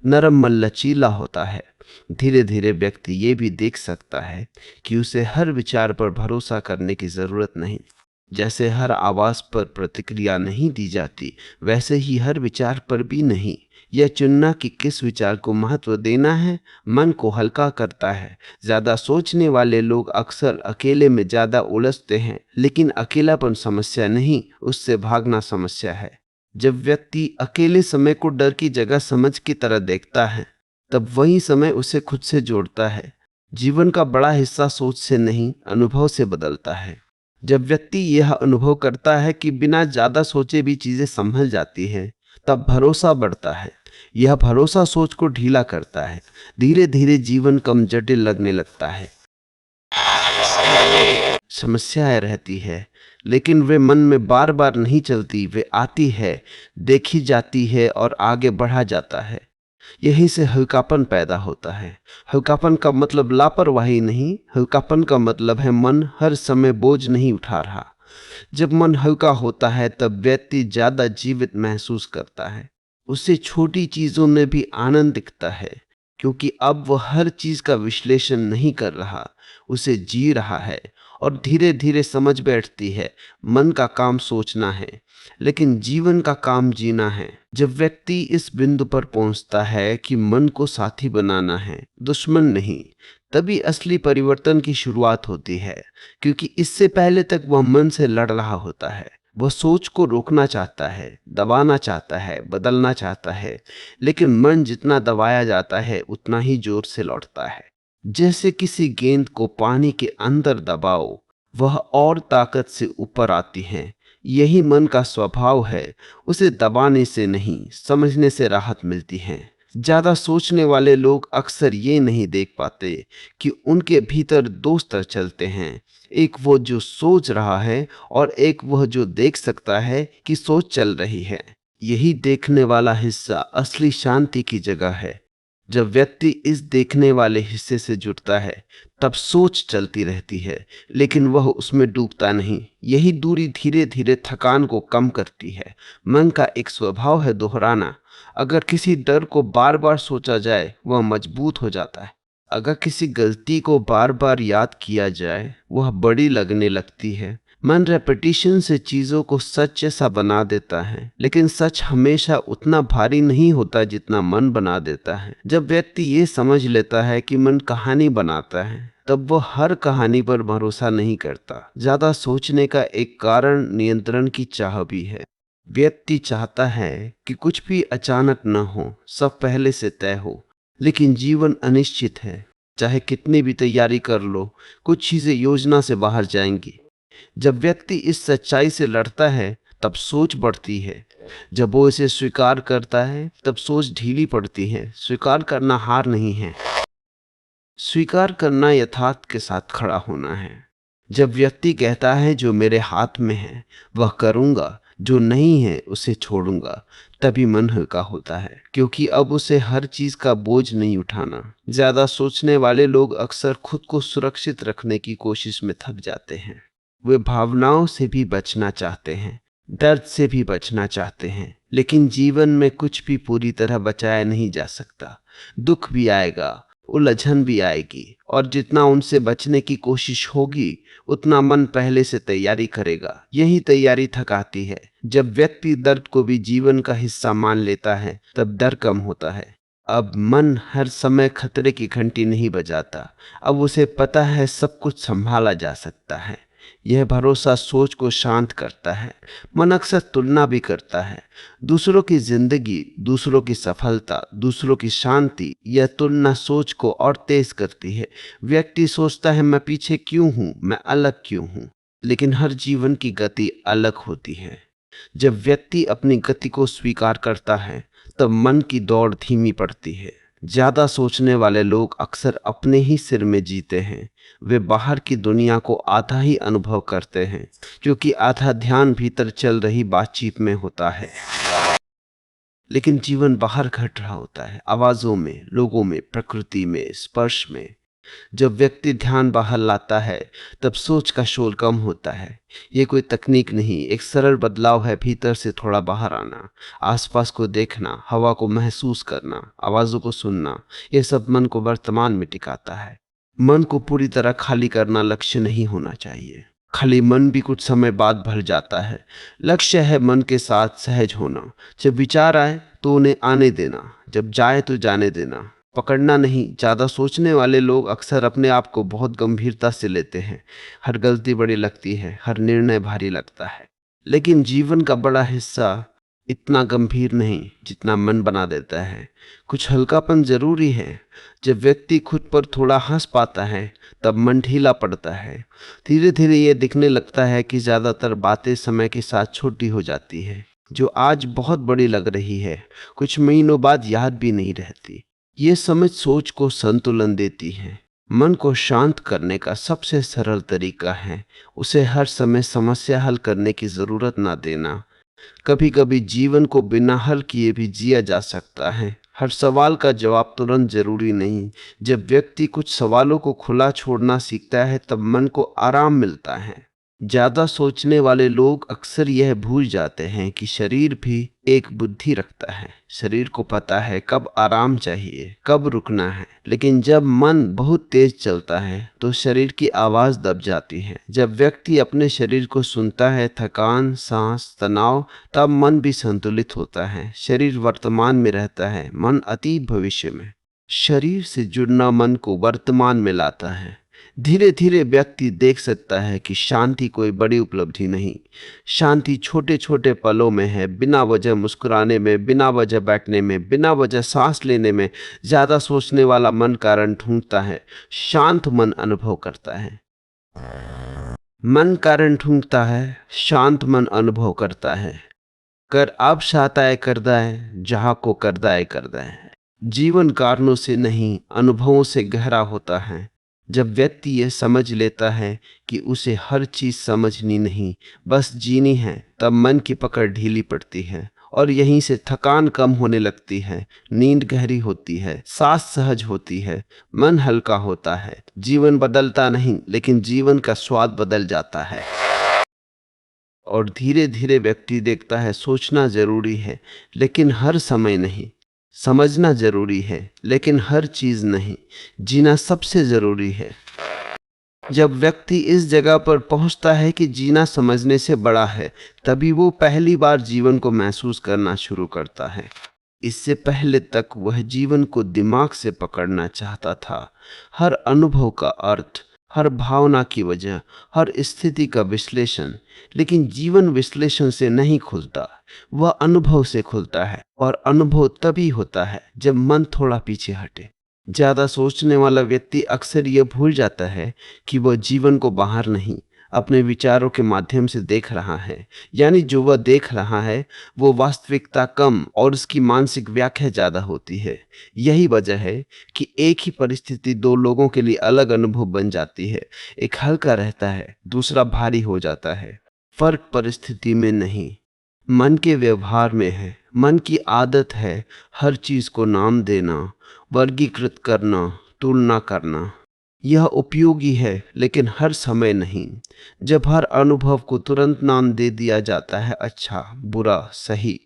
B: नरम मन लचीला होता है। धीरे धीरे व्यक्ति ये भी देख सकता है कि उसे हर विचार पर भरोसा करने की जरूरत नहीं। जैसे हर आवाज पर प्रतिक्रिया नहीं दी जाती, वैसे ही हर विचार पर भी नहीं। यह चुनना कि किस विचार को महत्व देना है मन को हल्का करता है। ज्यादा सोचने वाले लोग अक्सर अकेले में ज्यादा उलझते हैं, लेकिन अकेलापन समस्या नहीं, उससे भागना समस्या है। जब व्यक्ति अकेले समय को डर की जगह समझ की तरह देखता है, तब वही समय उसे खुद से जोड़ता है। जीवन का बड़ा हिस्सा सोच से नहीं, अनुभव से बदलता है। जब व्यक्ति यह अनुभव करता है कि बिना ज्यादा सोचे भी चीजें संभल जाती हैं, तब भरोसा बढ़ता है। यह भरोसा सोच को ढीला करता है। धीरे धीरे जीवन कम जटिल लगने लगता है। समस्याएं रहती है, लेकिन वे मन में बार बार नहीं चलती। वे आती है, देखी जाती है और आगे बढ़ा जाता है। यहीं से हल्कापन पैदा होता है। हल्कापन का मतलब लापरवाही नहीं, हल्कापन का मतलब है मन हर समय बोझ नहीं उठा रहा। जब मन हल्का होता है तब व्यक्ति ज्यादा जीवित महसूस करता है। उसे छोटी चीजों में भी आनंद दिखता है, क्योंकि अब वह हर चीज का विश्लेषण नहीं कर रहा, उसे जी रहा है। और धीरे धीरे समझ बैठती है, मन का काम सोचना है, लेकिन जीवन का काम जीना है। जब व्यक्ति इस बिंदु पर पहुंचता है कि मन को साथी बनाना है, दुश्मन नहीं, तभी असली परिवर्तन की शुरुआत होती है। क्योंकि इससे पहले तक वह मन से लड़ रहा होता है। वह सोच को रोकना चाहता है, दबाना चाहता है, बदलना चाहता है, लेकिन मन जितना दबाया जाता है उतना ही जोर से लौटता है। जैसे किसी गेंद को पानी के अंदर दबाओ, वह और ताकत से ऊपर आती है। यही मन का स्वभाव है। उसे दबाने से नहीं, समझने से राहत मिलती है। ज्यादा सोचने वाले लोग अक्सर ये नहीं देख पाते कि उनके भीतर दो स्तर चलते हैं, एक वो जो सोच रहा है और एक वह जो देख सकता है कि सोच चल रही है। यही देखने वाला हिस्सा असली शांति की जगह है। जब व्यक्ति इस देखने वाले हिस्से से जुड़ता है, तब सोच चलती रहती है, लेकिन वह उसमें डूबता नहीं। यही दूरी धीरे धीरे थकान को कम करती है। मन का एक स्वभाव है दोहराना। अगर किसी डर को बार बार सोचा जाए, वह मजबूत हो जाता है। अगर किसी गलती को बार बार याद किया जाए, वह बड़ी लगने लगती है। मन रेपिटेशन से चीजों को सच जैसा बना देता है, लेकिन सच हमेशा उतना भारी नहीं होता जितना मन बना देता है। जब व्यक्ति ये समझ लेता है कि मन कहानी बनाता है, तब वह हर कहानी पर भरोसा नहीं करता। ज्यादा सोचने का एक कारण नियंत्रण की चाह भी है। व्यक्ति चाहता है कि कुछ भी अचानक न हो, सब पहले से तय हो। लेकिन जीवन अनिश्चित है। चाहे कितनी भी तैयारी कर लो, कुछ चीजें योजना से बाहर जाएंगी। जब व्यक्ति इस सच्चाई से लड़ता है, तब सोच बढ़ती है। जब वो इसे स्वीकार करता है, तब सोच ढीली पड़ती है। स्वीकार करना हार नहीं है, स्वीकार करना यथार्थ के साथ खड़ा होना है। जब व्यक्ति कहता है जो मेरे हाथ में है वह करूंगा, जो नहीं है उसे छोड़ूंगा, तभी मन हल्का होता है, क्योंकि अब उसे हर चीज का बोझ नहीं उठाना। ज्यादा सोचने वाले लोग अक्सर खुद को सुरक्षित रखने की कोशिश में थक जाते हैं। वे भावनाओं से भी बचना चाहते हैं, दर्द से भी बचना चाहते हैं, लेकिन जीवन में कुछ भी पूरी तरह बचाया नहीं जा सकता। दुख भी आएगा, उलझन भी आएगी, और जितना उनसे बचने की कोशिश होगी उतना मन पहले से तैयारी करेगा। यही तैयारी थकाती है। जब व्यक्ति दर्द को भी जीवन का हिस्सा मान लेता है तब डर कम होता है। अब मन हर समय खतरे की घंटी नहीं बजाता। अब उसे पता है सब कुछ संभाला जा सकता है। यह भरोसा सोच को शांत करता है। मन अक्सर तुलना भी करता है। दूसरों की जिंदगी, दूसरों की सफलता, दूसरों की शांति। यह तुलना सोच को और तेज करती है। व्यक्ति सोचता है मैं पीछे क्यों हूं, मैं अलग क्यों हूं। लेकिन हर जीवन की गति अलग होती है। जब व्यक्ति अपनी गति को स्वीकार करता है तब मन की दौड़ धीमी पड़ती है। ज्यादा सोचने वाले लोग अक्सर अपने ही सिर में जीते हैं। वे बाहर की दुनिया को आधा ही अनुभव करते हैं, क्योंकि आधा ध्यान भीतर चल रही बातचीत में होता है। लेकिन जीवन बाहर घट रहा होता है, आवाजों में, लोगों में, प्रकृति में, स्पर्श में। जब व्यक्ति ध्यान बाहर लाता है तब सोच का शोर कम होता है। ये कोई तकनीक नहीं, एक सरल बदलाव है। भीतर से थोड़ा बाहर आना, आसपास को देखना, हवा को महसूस करना, आवाजों को सुनना। ये सब मन को वर्तमान में टिकाता है। मन को पूरी तरह खाली करना लक्ष्य नहीं होना चाहिए। खाली मन भी कुछ समय बाद भर जाता है। लक्ष्य है मन के साथ सहज होना। जब विचार आए तो उन्हें आने देना, जब जाए तो जाने देना, पकड़ना नहीं। ज्यादा सोचने वाले लोग अक्सर अपने आप को बहुत गंभीरता से लेते हैं। हर गलती बड़ी लगती है, हर निर्णय भारी लगता है। लेकिन जीवन का बड़ा हिस्सा इतना गंभीर नहीं जितना मन बना देता है। कुछ हल्कापन जरूरी है। जब व्यक्ति खुद पर थोड़ा हंस पाता है तब मन ढीला पड़ता है। धीरे धीरे ये दिखने लगता है कि ज्यादातर बातें समय के साथ छोटी हो जाती है। जो आज बहुत बड़ी लग रही है कुछ महीनों बाद याद भी नहीं रहती। ये समझ सोच को संतुलन देती है। मन को शांत करने का सबसे सरल तरीका है उसे हर समय समस्या हल करने की जरूरत ना देना। कभी कभी जीवन को बिना हल किए भी जिया जा सकता है। हर सवाल का जवाब तुरंत जरूरी नहीं। जब व्यक्ति कुछ सवालों को खुला छोड़ना सीखता है तब मन को आराम मिलता है। ज्यादा सोचने वाले लोग अक्सर यह भूल जाते हैं कि शरीर भी एक बुद्धि रखता है। शरीर को पता है कब आराम चाहिए, कब रुकना है। लेकिन जब मन बहुत तेज चलता है तो शरीर की आवाज दब जाती है। जब व्यक्ति अपने शरीर को सुनता है, थकान, सांस, तनाव, तब मन भी संतुलित होता है। शरीर वर्तमान में रहता है, मन अतीत भविष्य में। शरीर से जुड़ना मन को वर्तमान में लाता है। धीरे धीरे व्यक्ति देख सकता है कि शांति कोई बड़ी उपलब्धि नहीं। शांति छोटे छोटे पलों में है। बिना वजह मुस्कुराने में, बिना वजह बैठने में, बिना वजह सांस लेने में। ज्यादा सोचने वाला मन कारण ढूंढता है, शांत मन अनुभव करता है। मन कारण ढूंढता है, शांत मन अनुभव करता है। कर आप शाताए करदा है, जहां को करदा है। जीवन कारणों से नहीं, अनुभवों से गहरा होता है। जब व्यक्ति यह समझ लेता है कि उसे हर चीज समझनी नहीं, बस जीनी है, तब मन की पकड़ ढीली पड़ती है और यहीं से थकान कम होने लगती है। नींद गहरी होती है, सांस सहज होती है, मन हल्का होता है। जीवन बदलता नहीं, लेकिन जीवन का स्वाद बदल जाता है। और धीरे धीरे व्यक्ति देखता है सोचना जरूरी है, लेकिन हर समय नहीं। समझना जरूरी है, लेकिन हर चीज नहीं। जीना सबसे जरूरी है। जब व्यक्ति इस जगह पर पहुंचता है कि जीना समझने से बड़ा है, तभी वो पहली बार जीवन को महसूस करना शुरू करता है। इससे पहले तक वह जीवन को दिमाग से पकड़ना चाहता था। हर अनुभव का अर्थ, हर भावना की वजह, हर स्थिति का विश्लेषण। लेकिन जीवन विश्लेषण से नहीं खुलता, वह अनुभव से खुलता है। और अनुभव तभी होता है जब मन थोड़ा पीछे हटे। ज्यादा सोचने वाला व्यक्ति अक्सर यह भूल जाता है कि वह जीवन को बाहर नहीं, अपने विचारों के माध्यम से देख रहा है। यानी जो वह देख रहा है वो वास्तविकता कम और उसकी मानसिक व्याख्या ज्यादा होती है। यही वजह है कि एक ही परिस्थिति दो लोगों के लिए अलग अनुभव बन जाती है। एक हल्का रहता है, दूसरा भारी हो जाता है। फर्क परिस्थिति में नहीं, मन के व्यवहार में है। मन की आदत है हर चीज को नाम देना, वर्गीकृत करना, तुलना करना। यह उपयोगी है लेकिन हर समय नहीं। जब हर अनुभव को तुरंत नाम दे दिया जाता है, अच्छा, बुरा, सही,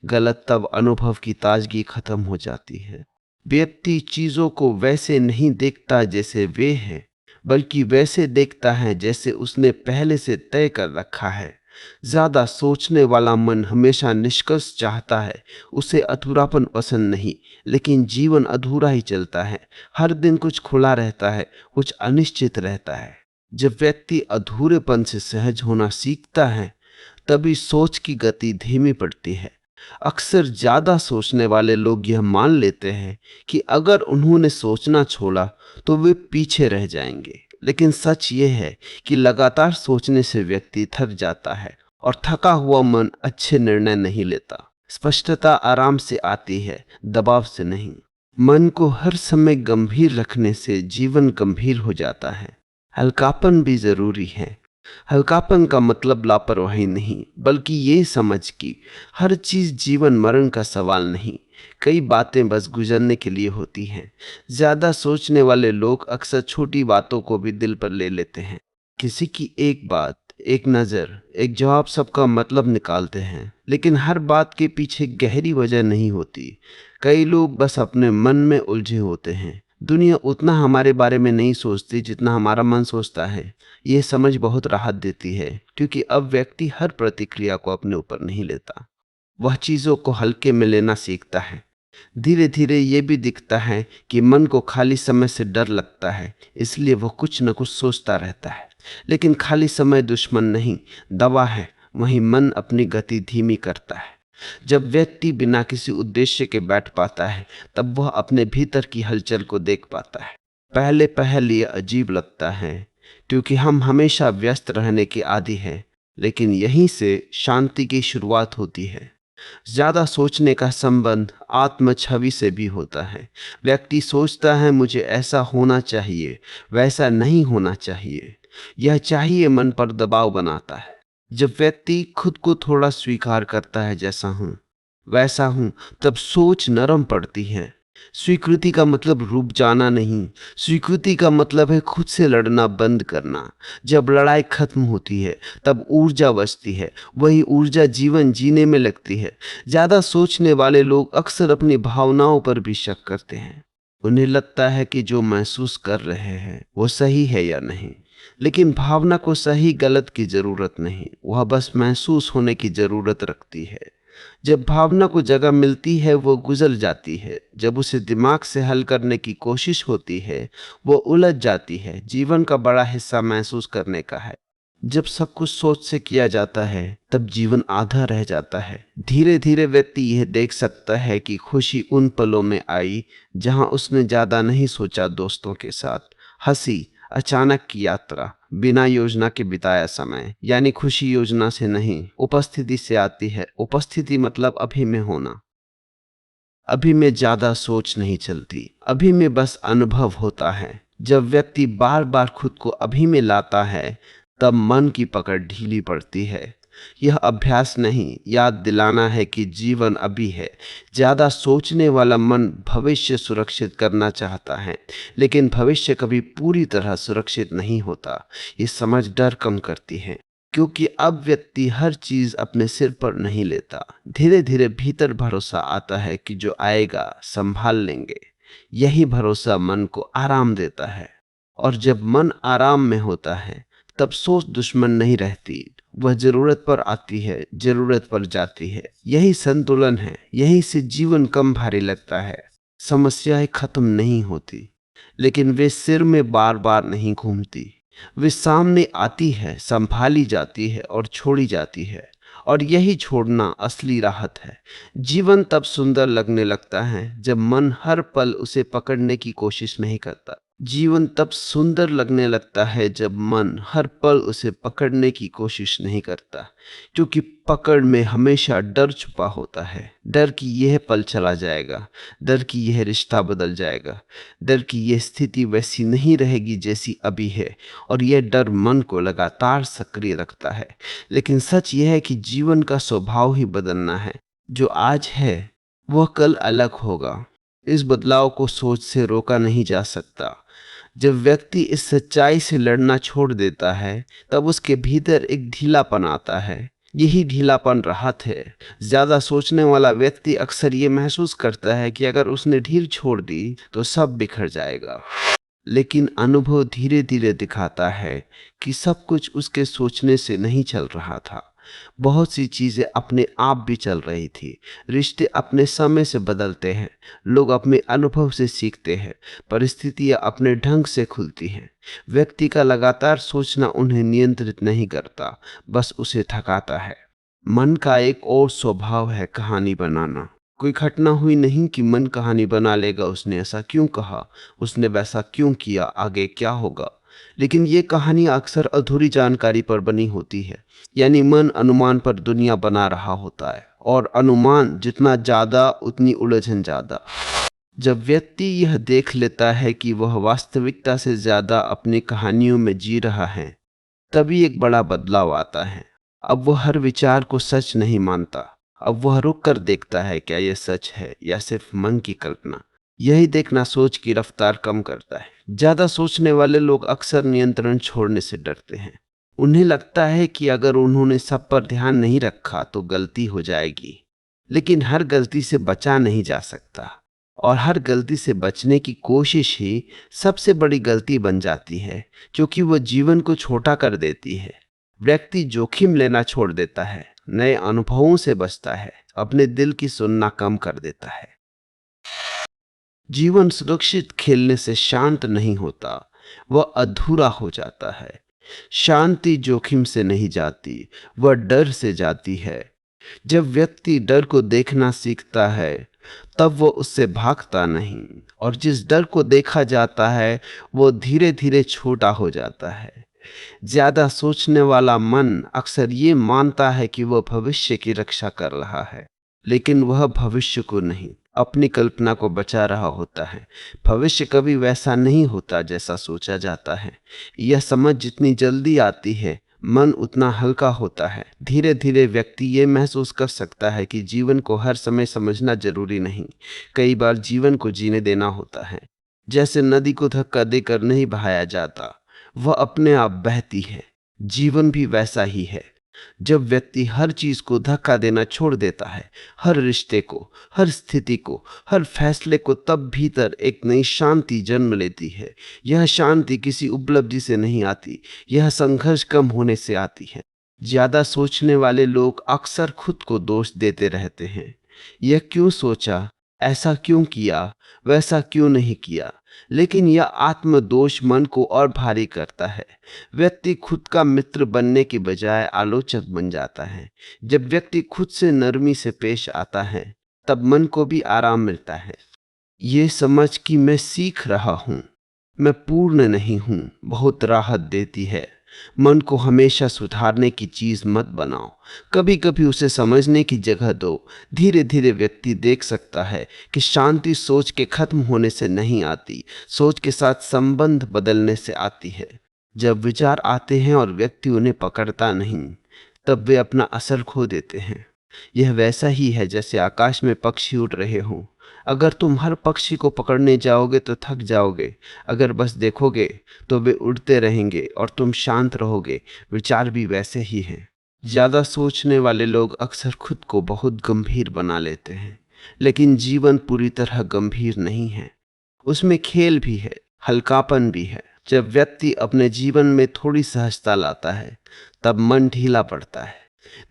B: गलत, तब अनुभव की ताजगी खत्म हो जाती है। व्यक्ति चीजों को वैसे नहीं देखता जैसे वे हैं, बल्कि वैसे देखता है जैसे उसने पहले से तय कर रखा है। ज्यादा सोचने वाला मन हमेशा निष्कर्ष चाहता है। उसे अधूरापन पसंद नहीं, लेकिन जीवन अधूरा ही चलता है। हर दिन कुछ खुला रहता है, कुछ अनिश्चित रहता है। जब व्यक्ति अधूरेपन से सहज होना सीखता है, तभी सोच की गति धीमी पड़ती है। अक्सर ज्यादा सोचने वाले लोग यह मान लेते हैं कि अगर उन्होंने सोचना छोड़ा तो वे पीछे रह जाएंगे। लेकिन सच ये है कि लगातार सोचने से व्यक्ति थक जाता है, और थका हुआ मन अच्छे निर्णय नहीं लेता। स्पष्टता आराम से आती है, दबाव से नहीं। मन को हर समय गंभीर रखने से जीवन गंभीर हो जाता है। हल्कापन भी जरूरी है। हल्कापन का मतलब लापरवाही नहीं, बल्कि ये समझ कि हर चीज जीवन मरण का सवाल नहीं। कई बातें बस गुजरने के लिए होती हैं। ज्यादा सोचने वाले लोग अक्सर छोटी बातों को भी दिल पर ले लेते हैं। किसी की एक बात, एक नजर, एक जवाब सबका मतलब निकालते हैं, लेकिन हर बात के पीछे गहरी वजह नहीं होती। कई लोग बस अपने मन में उलझे होते हैं। दुनिया उतना हमारे बारे में नहीं सोचती जितना हमारा मन सोचता है। ये समझ बहुत राहत देती है, क्योंकि अब व्यक्ति हर प्रतिक्रिया को अपने ऊपर नहीं लेता। वह चीजों को हल्के में लेना सीखता है। धीरे धीरे ये भी दिखता है कि मन को खाली समय से डर लगता है, इसलिए वह कुछ न कुछ सोचता रहता है। लेकिन खाली समय दुश्मन नहीं, दवा है। वहीं मन अपनी गति धीमी करता है। जब व्यक्ति बिना किसी उद्देश्य के बैठ पाता है, तब वह अपने भीतर की हलचल को देख पाता है। पहले पहल ये अजीब लगता है, क्योंकि हम हमेशा व्यस्त रहने के आदी हैं, लेकिन यहीं से शांति की शुरुआत होती है। ज्यादा सोचने का संबंध आत्म छवि से भी होता है। व्यक्ति सोचता है मुझे ऐसा होना चाहिए, वैसा नहीं होना चाहिए। यह चाहिए मन पर दबाव बनाता है। जब व्यक्ति खुद को थोड़ा स्वीकार करता है, जैसा हूं वैसा हूं, तब सोच नरम पड़ती है। स्वीकृति का मतलब रुक जाना नहीं, स्वीकृति का मतलब है खुद से लड़ना बंद करना। जब लड़ाई खत्म होती है, तब ऊर्जा बचती है। वही ऊर्जा जीवन जीने में लगती है। ज्यादा सोचने वाले लोग अक्सर अपनी भावनाओं पर भी शक करते हैं। उन्हें लगता है कि जो महसूस कर रहे हैं वो सही है या नहीं। लेकिन भावना को सही गलत की जरूरत नहीं, वह बस महसूस होने की जरूरत रखती है। जब भावना को जगह मिलती है, वो गुजर जाती है। जब उसे दिमाग से हल करने की कोशिश होती है, वो उलझ जाती है। जीवन का बड़ा हिस्सा महसूस करने का है। जब सब कुछ सोच से किया जाता है, तब जीवन आधा रह जाता है। धीरे धीरे व्यक्ति यह देख सकता है कि खुशी उन पलों में आई जहां उसने ज्यादा नहीं सोचा। दोस्तों के साथ हंसी, अचानक की यात्रा, बिना योजना के बिताया समय। यानी खुशी योजना से नहीं, उपस्थिति से आती है। उपस्थिति मतलब अभी में होना। अभी में ज्यादा सोच नहीं चलती, अभी में बस अनुभव होता है। जब व्यक्ति बार बार खुद को अभी में लाता है, तब मन की पकड़ ढीली पड़ती है। यह अभ्यास नहीं, याद दिलाना है कि जीवन अभी है। ज्यादा सोचने वाला मन भविष्य सुरक्षित करना चाहता है, लेकिन भविष्य कभी पूरी तरह सुरक्षित नहीं होता। ये समझ डर कम करती है, क्योंकि अब व्यक्ति हर चीज अपने सिर पर नहीं लेता। धीरे धीरे भीतर भरोसा आता है कि जो आएगा संभाल लेंगे। यही भरोसा मन को आराम देता है। और जब मन आराम में होता है, तब सोच दुश्मन नहीं रहती। वह जरूरत पर आती है, जरूरत पर जाती है। यही संतुलन है। यही से जीवन कम भारी लगता है। समस्याएं खत्म नहीं होती, लेकिन वे सिर में बार बार नहीं घूमती। वे सामने आती है, संभाली जाती है और छोड़ी जाती है। और यही छोड़ना असली राहत है। जीवन तब सुंदर लगने लगता है जब मन हर पल उसे पकड़ने की कोशिश नहीं करता। जीवन तब सुंदर लगने लगता है जब मन हर पल उसे पकड़ने की कोशिश नहीं करता, क्योंकि पकड़ में हमेशा डर छुपा होता है। डर कि यह पल चला जाएगा, डर कि यह रिश्ता बदल जाएगा, डर कि यह स्थिति वैसी नहीं रहेगी जैसी अभी है, और यह डर मन को लगातार सक्रिय रखता है। लेकिन सच यह है कि जीवन का स्वभाव ही बदलना है। जो आज है वह कल अलग होगा। इस बदलाव को सोच से रोका नहीं जा सकता। जब व्यक्ति इस सच्चाई से लड़ना छोड़ देता है, तब उसके भीतर एक ढीलापन आता है। यही ढीलापन राहत है। ज्यादा सोचने वाला व्यक्ति अक्सर ये महसूस करता है कि अगर उसने ढील छोड़ दी तो सब बिखर जाएगा। लेकिन अनुभव धीरे धीरे दिखाता है कि सब कुछ उसके सोचने से नहीं चल रहा था। बहुत सी चीजें अपने आप भी चल रही थी। रिश्ते अपने समय से बदलते हैं, लोग अपने अनुभव से सीखते हैं, परिस्थितियां अपने ढंग से खुलती हैं। व्यक्ति का लगातार सोचना उन्हें नियंत्रित नहीं करता, बस उसे थकाता है। मन का एक और स्वभाव है कहानी बनाना। कोई घटना हुई नहीं कि मन कहानी बना लेगा, उसने ऐसा क्यों कहा, उसने वैसा क्यों किया, आगे क्या होगा। लेकिन ये कहानी अक्सर अधूरी जानकारी पर बनी होती है। यानी मन अनुमान पर दुनिया बना रहा होता है, और अनुमान जितना ज्यादा उतनी उलझन ज्यादा। जब व्यक्ति यह देख लेता है कि वह वास्तविकता से ज्यादा अपनी कहानियों में जी रहा है, तभी एक बड़ा बदलाव आता है। अब वह हर विचार को सच नहीं मानता। अब वह रुक कर देखता है, क्या यह सच है या सिर्फ मन की कल्पना। यही देखना सोच की रफ्तार कम करता है। ज्यादा सोचने वाले लोग अक्सर नियंत्रण छोड़ने से डरते हैं। उन्हें लगता है कि अगर उन्होंने सब पर ध्यान नहीं रखा तो गलती हो जाएगी। लेकिन हर गलती से बचा नहीं जा सकता, और हर गलती से बचने की कोशिश ही सबसे बड़ी गलती बन जाती है, क्योंकि वह जीवन को छोटा कर देती है। व्यक्ति जोखिम लेना छोड़ देता है, नए अनुभवों से बचता है, अपने दिल की सुनना कम कर देता है। जीवन सुरक्षित खेलने से शांत नहीं होता, वह अधूरा हो जाता है। शांति जोखिम से नहीं जाती, वह डर से जाती है। जब व्यक्ति डर को देखना सीखता है, तब वो उससे भागता नहीं, और जिस डर को देखा जाता है वो धीरे धीरे छोटा हो जाता है। ज्यादा सोचने वाला मन अक्सर ये मानता है कि वह भविष्य की रक्षा कर रहा है, लेकिन वह भविष्य को नहीं, अपनी कल्पना को बचा रहा होता है। भविष्य कभी वैसा नहीं होता जैसा सोचा जाता है। यह समझ जितनी जल्दी आती है, मन उतना हल्का होता है। धीरे धीरे व्यक्ति ये महसूस कर सकता है कि जीवन को हर समय समझना जरूरी नहीं, कई बार जीवन को जीने देना होता है। जैसे नदी को धक्का देकर नहीं बहाया जाता, वह अपने आप बहती है। जीवन भी वैसा ही है। जब व्यक्ति हर चीज को धक्का देना छोड़ देता है, हर रिश्ते को, हर स्थिति को, हर फैसले को, तब भीतर एक नई शांति जन्म लेती है। यह शांति किसी उपलब्धि से नहीं आती, यह संघर्ष कम होने से आती है। ज्यादा सोचने वाले लोग अक्सर खुद को दोष देते रहते हैं। यह क्यों सोचा, ऐसा क्यों किया, वैसा क्यों नहीं किया। लेकिन यह आत्मदोष मन को और भारी करता है। व्यक्ति खुद का मित्र बनने की बजाय आलोचक बन जाता है। जब व्यक्ति खुद से नरमी से पेश आता है, तब मन को भी आराम मिलता है। ये समझ कि मैं सीख रहा हूँ, मैं पूर्ण नहीं हूँ, बहुत राहत देती है। मन को हमेशा सुधारने की चीज मत बनाओ, कभी कभी उसे समझने की जगह दो। धीरे धीरे व्यक्ति देख सकता है कि शांति सोच के खत्म होने से नहीं आती, सोच के साथ संबंध बदलने से आती है। जब विचार आते हैं और व्यक्ति उन्हें पकड़ता नहीं, तब वे अपना असर खो देते हैं। यह वैसा ही है जैसे आकाश में पक्षी उड़ रहे हों। अगर तुम हर पक्षी को पकड़ने जाओगे तो थक जाओगे, अगर बस देखोगे तो वे उड़ते रहेंगे और तुम शांत रहोगे। विचार भी वैसे ही हैं। ज्यादा सोचने वाले लोग अक्सर खुद को बहुत गंभीर बना लेते हैं, लेकिन जीवन पूरी तरह गंभीर नहीं है। उसमें खेल भी है, हल्कापन भी है। जब व्यक्ति अपने जीवन में थोड़ी सहजता लाता है, तब मन ढीला पड़ता है।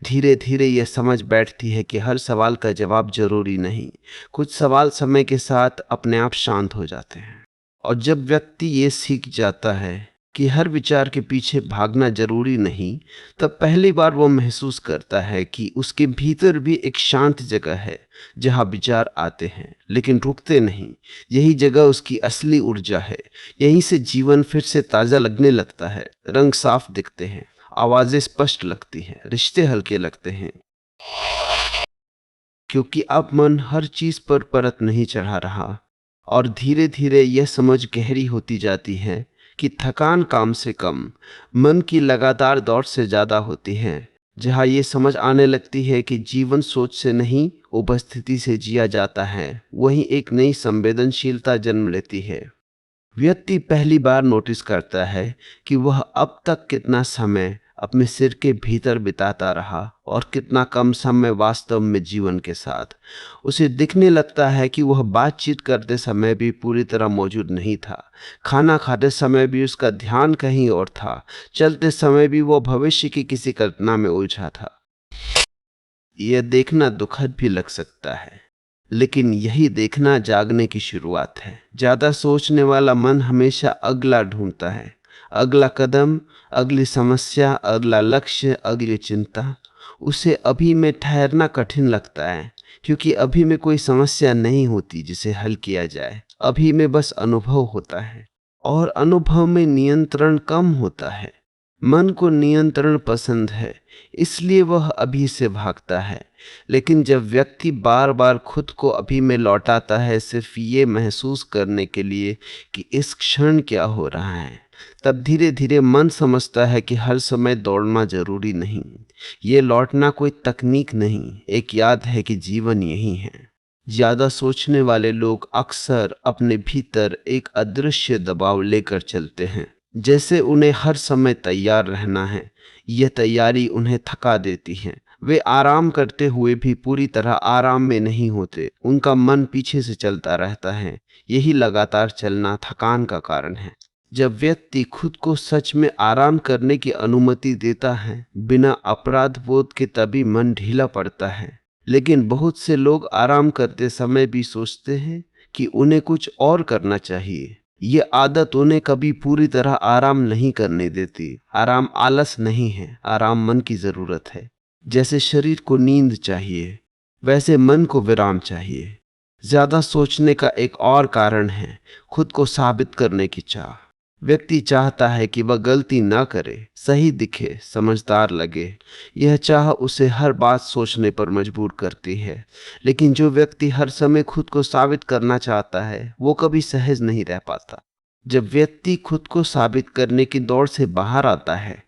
B: धीरे धीरे यह समझ बैठती है कि हर सवाल का जवाब जरूरी नहीं, कुछ सवाल समय के साथ अपने आप शांत हो जाते हैं। और जब व्यक्ति ये सीख जाता है कि हर विचार के पीछे भागना जरूरी नहीं, तब पहली बार वो महसूस करता है कि उसके भीतर भी एक शांत जगह है जहाँ विचार आते हैं लेकिन रुकते नहीं। यही जगह उसकी असली ऊर्जा है। यहीं से जीवन फिर से ताज़ा लगने लगता है। रंग साफ दिखते हैं, आवाज़ें स्पष्ट लगती हैं, रिश्ते हल्के लगते हैं, क्योंकि अब मन हर चीज पर परत नहीं चढ़ा रहा। और धीरे धीरे यह समझ गहरी होती जाती है कि थकान काम से कम, मन की लगातार दौड़ से ज्यादा होती है। जहाँ ये समझ आने लगती है कि जीवन सोच से नहीं, उपस्थिति से जिया जाता है, वहीं एक नई संवेदनशीलता जन्म लेती है। व्यक्ति पहली बार नोटिस करता है कि वह अब तक कितना समय अपने सिर के भीतर बिताता रहा और कितना कम समय वास्तव में जीवन के साथ। उसे दिखने लगता है कि वह बातचीत करते समय भी पूरी तरह मौजूद नहीं था, खाना खाते समय भी उसका ध्यान कहीं और था, चलते समय भी वह भविष्य की किसी कल्पना में उलझा था। यह देखना दुखद भी लग सकता है, लेकिन यही देखना जागने की शुरुआत है। ज्यादा सोचने वाला मन हमेशा अगला ढूंढता है, अगला कदम, अगली समस्या, अगला लक्ष्य, अगली चिंता। उसे अभी में ठहरना कठिन लगता है, क्योंकि अभी में कोई समस्या नहीं होती जिसे हल किया जाए। अभी में बस अनुभव होता है, और अनुभव में नियंत्रण कम होता है। मन को नियंत्रण पसंद है, इसलिए वह अभी से भागता है। लेकिन जब व्यक्ति बार बार खुद को अभी में लौटाता है, सिर्फ ये महसूस करने के लिए कि इस क्षण क्या हो रहा है, तब धीरे धीरे मन समझता है कि हर समय दौड़ना जरूरी नहीं। ये लौटना कोई तकनीक नहीं, एक याद है कि जीवन यही है। ज्यादा सोचने वाले लोग अक्सर अपने भीतर एक अदृश्य दबाव लेकर चलते हैं, जैसे उन्हें हर समय तैयार रहना है। यह तैयारी उन्हें थका देती है। वे आराम करते हुए भी पूरी तरह आराम में नहीं होते, उनका मन पीछे से चलता रहता है। यही लगातार चलना थकान का कारण है। जब व्यक्ति खुद को सच में आराम करने की अनुमति देता है, बिना अपराध बोध के, तभी मन ढीला पड़ता है। लेकिन बहुत से लोग आराम करते समय भी सोचते हैं कि उन्हें कुछ और करना चाहिए। ये आदत उन्हें कभी पूरी तरह आराम नहीं करने देती। आराम आलस नहीं है, आराम मन की जरूरत है। जैसे शरीर को नींद चाहिए, वैसे मन को विराम चाहिए। ज्यादा सोचने का एक और कारण है खुद को साबित करने की चाह। व्यक्ति चाहता है कि वह गलती ना करे, सही दिखे, समझदार लगे। यह चाह उसे हर बात सोचने पर मजबूर करती है। लेकिन जो व्यक्ति हर समय खुद को साबित करना चाहता है, वो कभी सहज नहीं रह पाता। जब व्यक्ति खुद को साबित करने की दौड़ से बाहर आता है,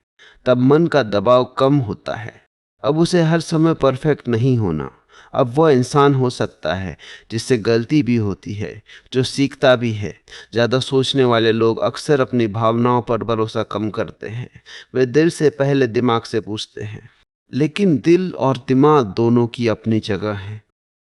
B: तब मन का दबाव कम होता है। अब उसे हर समय परफेक्ट नहीं होना। अब वह इंसान हो सकता है जिससे गलती भी होती है, जो सीखता भी है। ज़्यादा सोचने वाले लोग अक्सर अपनी भावनाओं पर भरोसा कम करते हैं। वे दिल से पहले दिमाग से पूछते हैं। लेकिन दिल और दिमाग दोनों की अपनी जगह है।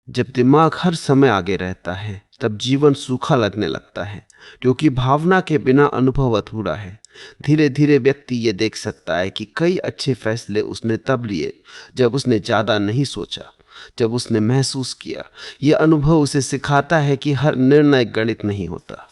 B: जब दिमाग हर समय आगे रहता है, तब जीवन सूखा लगने लगता है, क्योंकि भावना के बिना अनुभव अधूरा है। धीरे धीरे व्यक्ति ये देख सकता है कि कई अच्छे फैसले उसने तब लिए जब उसने ज़्यादा नहीं सोचा, जब उसने महसूस किया। यह अनुभव उसे सिखाता है कि हर निर्णय गणित नहीं होता,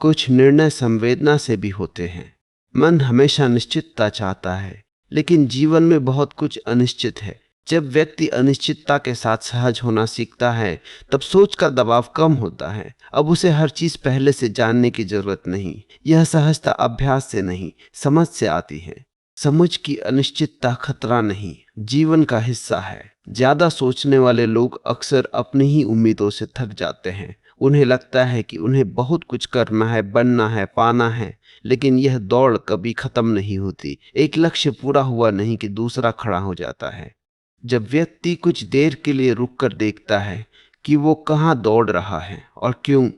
B: कुछ निर्णय संवेदना से भी होते हैं। मन हमेशा निश्चितता चाहता है, लेकिन जीवन में बहुत कुछ अनिश्चित है। जब व्यक्ति अनिश्चितता के साथ सहज होना सीखता है, तब सोच का दबाव कम होता है। अब उसे हर चीज पहले से जानने की जरूरत नहीं। यह सहजता अभ्यास से नहीं, समझ से आती है। समझ की अनिश्चितता खतरा नहीं, जीवन का हिस्सा है। ज्यादा सोचने वाले लोग अक्सर अपनी ही उम्मीदों से थक जाते हैं। उन्हें लगता है कि उन्हें बहुत कुछ करना है, बनना है, पाना है, लेकिन यह दौड़ कभी खत्म नहीं होती। एक लक्ष्य पूरा हुआ नहीं कि दूसरा खड़ा हो जाता है। जब व्यक्ति कुछ देर के लिए रुककर देखता है कि वो कहाँ दौड़ रहा है और क्यों,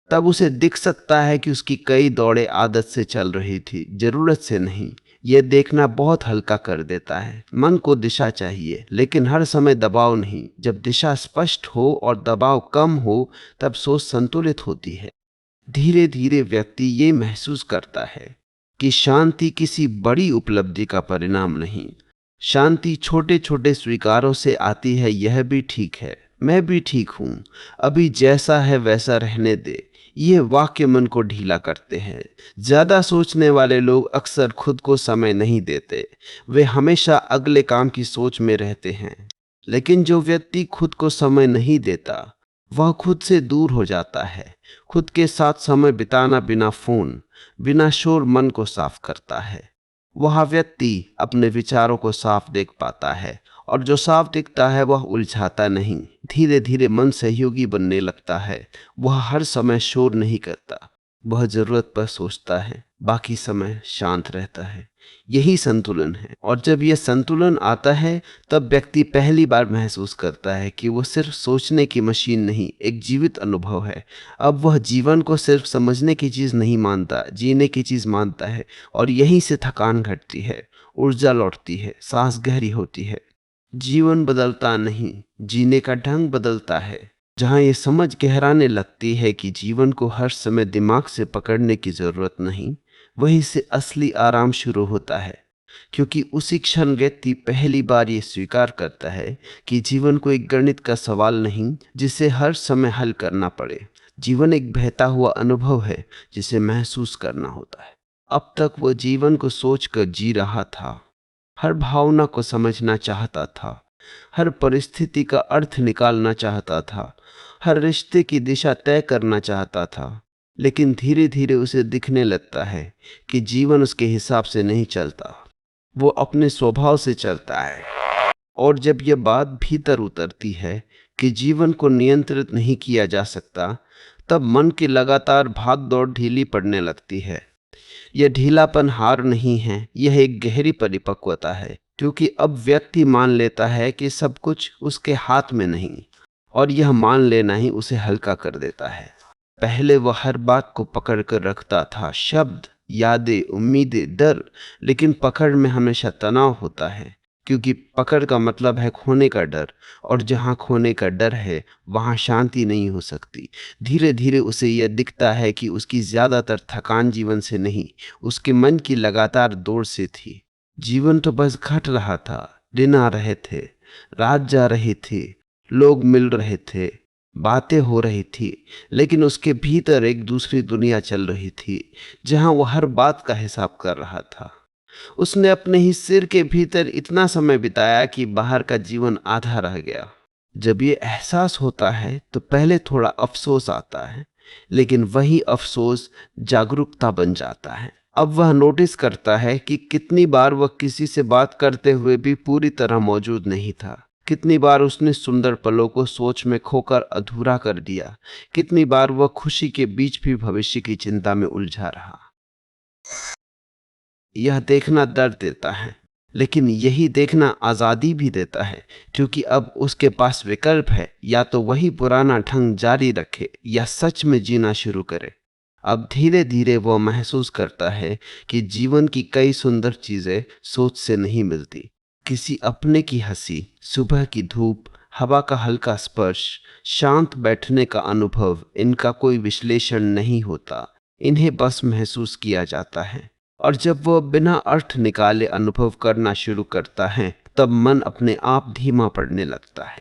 B: तब उसे दिख सकता है कि उसकी कई दौड़ें आदत से चल रही थी, जरूरत से नहीं। यह देखना बहुत हल्का कर देता है। मन को दिशा चाहिए, लेकिन हर समय दबाव नहीं। जब दिशा स्पष्ट हो और दबाव कम हो, तब सोच संतुलित होती है। धीरे धीरे व्यक्ति ये महसूस करता है कि शांति किसी बड़ी उपलब्धि का परिणाम नहीं, शांति छोटे छोटे स्वीकारों से आती है। यह भी ठीक है। मैं भी ठीक हूं, अभी जैसा है वैसा रहने दे, ये वाक्य मन को ढीला करते हैं। ज्यादा सोचने वाले लोग अक्सर खुद को समय नहीं देते, वे हमेशा अगले काम की सोच में रहते हैं। लेकिन जो व्यक्ति खुद को समय नहीं देता वह खुद से दूर हो जाता है। खुद के साथ समय बिताना बिना फोन, बिना शोर मन को साफ करता है। वह व्यक्ति अपने विचारों को साफ देख पाता है, और जो साफ दिखता है वह उलझाता नहीं। धीरे धीरे मन सहयोगी बनने लगता है। वह हर समय शोर नहीं करता, वह जरूरत पर सोचता है, बाकी समय शांत रहता है। यही संतुलन है। और जब यह संतुलन आता है तब व्यक्ति पहली बार महसूस करता है कि वह सिर्फ सोचने की मशीन नहीं, एक जीवित अनुभव है। अब वह जीवन को सिर्फ समझने की चीज नहीं मानता, जीने की चीज मानता है। और यहीं से थकान घटती है, ऊर्जा लौटती है, सांस गहरी होती है। जीवन बदलता नहीं, जीने का ढंग बदलता है। जहां ये समझ गहराने लगती है कि जीवन को हर समय दिमाग से पकड़ने की जरूरत नहीं, वहीं से असली आराम शुरू होता है। क्योंकि उसी क्षण व्यक्ति पहली बार ये स्वीकार करता है कि जीवन को एक गणित का सवाल नहीं जिसे हर समय हल करना पड़े। जीवन एक बहता हुआ अनुभव है जिसे महसूस करना होता है। अब तक वो जीवन को सोचकर जी रहा था, हर भावना को समझना चाहता था, हर परिस्थिति का अर्थ निकालना चाहता था, हर रिश्ते की दिशा तय करना चाहता था। लेकिन धीरे धीरे उसे दिखने लगता है कि जीवन उसके हिसाब से नहीं चलता, वो अपने स्वभाव से चलता है। और जब यह बात भीतर उतरती है कि जीवन को नियंत्रित नहीं किया जा सकता, तब मन की लगातार भाग दौड़ ढीली पड़ने लगती है। यह ढीलापन हार नहीं है, यह एक गहरी परिपक्वता है। क्योंकि अब व्यक्ति मान लेता है कि सब कुछ उसके हाथ में नहीं, और यह मान लेना ही उसे हल्का कर देता है। पहले वह हर बात को पकड़ कर रखता था, शब्द, यादें, उम्मीदें, डर। लेकिन पकड़ में हमेशा तनाव होता है, क्योंकि पकड़ का मतलब है खोने का डर, और जहां खोने का डर है वहां शांति नहीं हो सकती। धीरे धीरे उसे यह दिखता है कि उसकी ज्यादातर थकान जीवन से नहीं, उसके मन की लगातार दौड़ से थी। जीवन तो बस घट रहा था, दिन आ रहे थे, रात जा रही थी, लोग मिल रहे थे, बातें हो रही थी, लेकिन उसके भीतर एक दूसरी दुनिया चल रही थी जहां वह हर बात का हिसाब कर रहा था। उसने अपने ही सिर के भीतर इतना समय बिताया कि बाहर का जीवन आधा रह गया। जब ये एहसास होता है तो पहले थोड़ा अफसोस आता है, लेकिन वही अफसोस जागरूकता बन जाता है। अब वह नोटिस करता है कि कितनी बार वह किसी से बात करते हुए भी पूरी तरह मौजूद नहीं था। कितनी बार उसने सुंदर पलों को सोच में खोकर अधूरा कर दिया। कितनी बार वह खुशी के बीच भी भविष्य की चिंता में उलझा रहा। यह देखना दर्द देता है, लेकिन यही देखना आज़ादी भी देता है। क्योंकि अब उसके पास विकल्प है, या तो वही पुराना ढंग जारी रखे या सच में जीना शुरू करे। अब धीरे धीरे वह महसूस करता है कि जीवन की कई सुंदर चीजें सोच से नहीं मिलती। किसी अपने की हंसी, सुबह की धूप, हवा का हल्का स्पर्श, शांत बैठने का अनुभव, इनका कोई विश्लेषण नहीं होता, इन्हें बस महसूस किया जाता है। और जब वह बिना अर्थ निकाले अनुभव करना शुरू करता है, तब मन अपने आप धीमा पड़ने लगता है।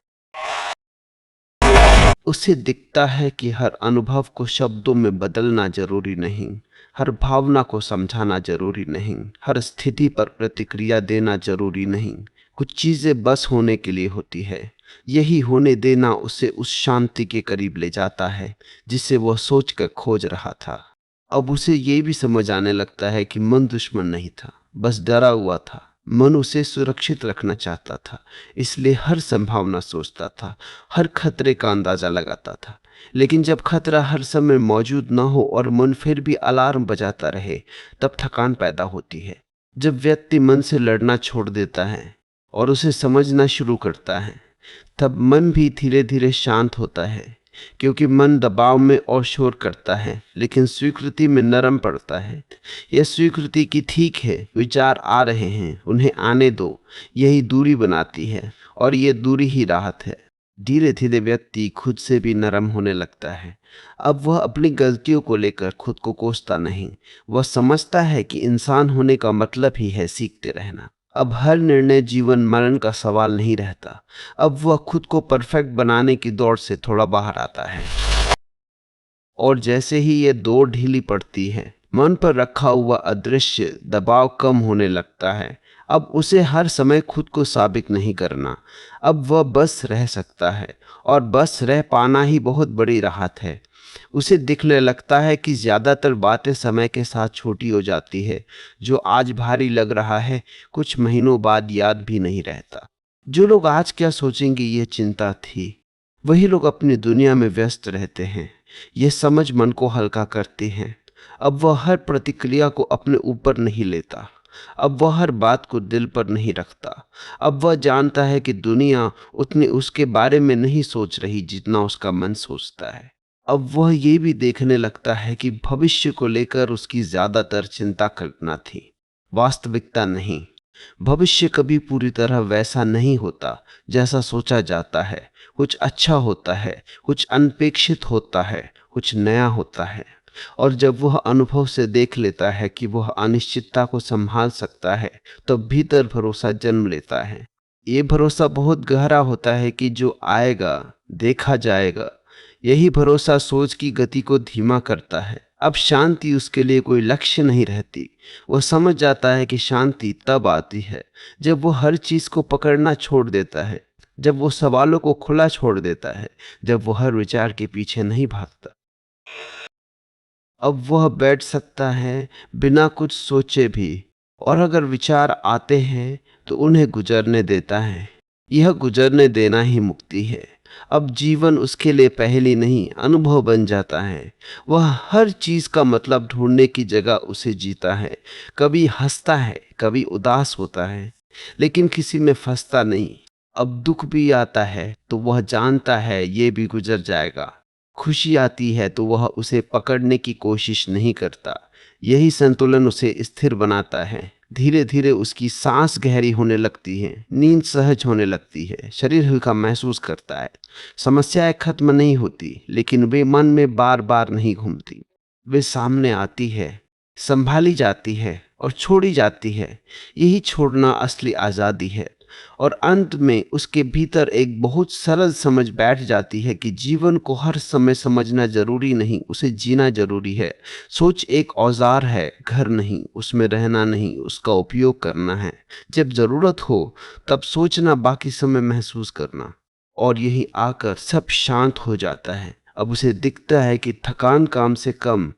B: उसे दिखता है कि हर अनुभव को शब्दों में बदलना जरूरी नहीं, हर भावना को समझाना जरूरी नहीं, हर स्थिति पर प्रतिक्रिया देना जरूरी नहीं। कुछ चीजें बस होने के लिए होती है। यही होने देना उसे उस शांति के करीब ले जाता है जिसे वह सोचकर खोज रहा था। अब उसे ये भी समझ आने लगता है कि मन दुश्मन नहीं था, बस डरा हुआ था। मन उसे सुरक्षित रखना चाहता था, इसलिए हर संभावना सोचता था, हर खतरे का अंदाजा लगाता था। लेकिन जब खतरा हर समय मौजूद न हो और मन फिर भी अलार्म बजाता रहे, तब थकान पैदा होती है। जब व्यक्ति मन से लड़ना छोड़ देता है और उसे समझना शुरू करता है, तब मन भी धीरे धीरे शांत होता है। क्योंकि मन दबाव में और शोर करता है, लेकिन स्वीकृति में नरम पड़ता है। यह स्वीकृति की ठीक है, विचार आ रहे हैं, उन्हें आने दो, यही दूरी बनाती है, और यह दूरी ही राहत है। धीरे धीरे व्यक्ति खुद से भी नरम होने लगता है। अब वह अपनी गलतियों को लेकर खुद को कोसता नहीं। वह समझता है कि इंसान होने का मतलब ही है सीखते रहना। अब हर निर्णय जीवन मरण का सवाल नहीं रहता। अब वह खुद को परफेक्ट बनाने की दौड़ से थोड़ा बाहर आता है। और जैसे ही ये दौड़ ढीली पड़ती है, मन पर रखा हुआ अदृश्य दबाव कम होने लगता है। अब उसे हर समय खुद को साबित नहीं करना। अब वह बस रह सकता है, और बस रह पाना ही बहुत बड़ी राहत है। उसे दिखने लगता है कि ज्यादातर बातें समय के साथ छोटी हो जाती है। जो आज भारी लग रहा है, कुछ महीनों बाद याद भी नहीं रहता। जो लोग आज क्या सोचेंगे ये चिंता थी, वही लोग अपनी दुनिया में व्यस्त रहते हैं। ये समझ मन को हल्का करती है। अब वह हर प्रतिक्रिया को अपने ऊपर नहीं लेता। अब वह हर बात को दिल पर नहीं रखता। अब वह जानता है कि दुनिया उतनी उसके बारे में नहीं सोच रही जितना उसका मन सोचता है। अब वह ये भी देखने लगता है कि भविष्य को लेकर उसकी ज्यादातर चिंता कल्पना थी, वास्तविकता नहीं। भविष्य कभी पूरी तरह वैसा नहीं होता जैसा सोचा जाता है। कुछ अच्छा होता है, कुछ अनपेक्षित होता है, कुछ नया होता है। और जब वह अनुभव से देख लेता है कि वह अनिश्चितता को संभाल सकता है, तो भीतर भरोसा जन्म लेता है। ये भरोसा बहुत गहरा होता है कि जो आएगा देखा जाएगा। यही भरोसा सोच की गति को धीमा करता है। अब शांति उसके लिए कोई लक्ष्य नहीं रहती। वह समझ जाता है कि शांति तब आती है जब वो हर चीज को पकड़ना छोड़ देता है, जब वो सवालों को खुला छोड़ देता है, जब वो हर विचार के पीछे नहीं भागता। अब वह बैठ सकता है बिना कुछ सोचे भी, और अगर विचार आते हैं तो उन्हें गुजरने देता है। यह गुजरने देना ही मुक्ति है। अब जीवन उसके लिए पहेली नहीं, अनुभव बन जाता है। वह हर चीज का मतलब ढूंढने की जगह उसे जीता है। कभी हंसता है, कभी उदास होता है, लेकिन किसी में फंसता नहीं। अब दुख भी आता है तो वह जानता है ये भी गुजर जाएगा। खुशी आती है तो वह उसे पकड़ने की कोशिश नहीं करता। यही संतुलन उसे स्थिर बनाता है। धीरे धीरे उसकी सांस गहरी होने लगती है, नींद सहज होने लगती है, शरीर हल्का महसूस करता है। समस्याएं खत्म नहीं होती, लेकिन वे मन में बार बार नहीं घूमती। वे सामने आती है, संभाली जाती है और छोड़ी जाती है। यही छोड़ना असली आजादी है। और अंत में उसके भीतर एक बहुत सरल समझ बैठ जाती है कि जीवन को हर समय समझना जरूरी नहीं, उसे जीना जरूरी है। सोच एक औजार है, घर नहीं। उसमें रहना नहीं, उसका उपयोग करना है। जब जरूरत हो तब सोचना, बाकी समय महसूस करना। और यही आकर सब शांत हो जाता है। अब उसे दिखता है कि थकान काम से कम,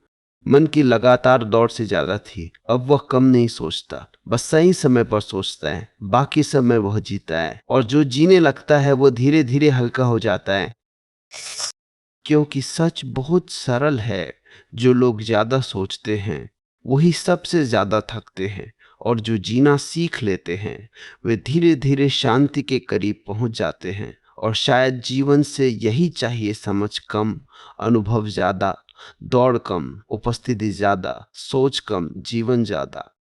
B: मन की लगातार दौड़ से ज्यादा थी। अब वह कम नहीं सोचता, बस सही समय पर सोचता है। बाकी समय वह जीता है, और जो जीने लगता है वो धीरे धीरे हल्का हो जाता है। क्योंकि सच बहुत सरल है। जो लोग ज्यादा सोचते हैं वही सबसे ज्यादा थकते हैं, और जो जीना सीख लेते हैं वे धीरे धीरे शांति के करीब पहुंच जाते हैं। और शायद जीवन से यही चाहिए, समझ कम, अनुभव ज्यादा, दौड़ कम, उपस्थिति ज्यादा, सोच कम, जीवन ज्यादा।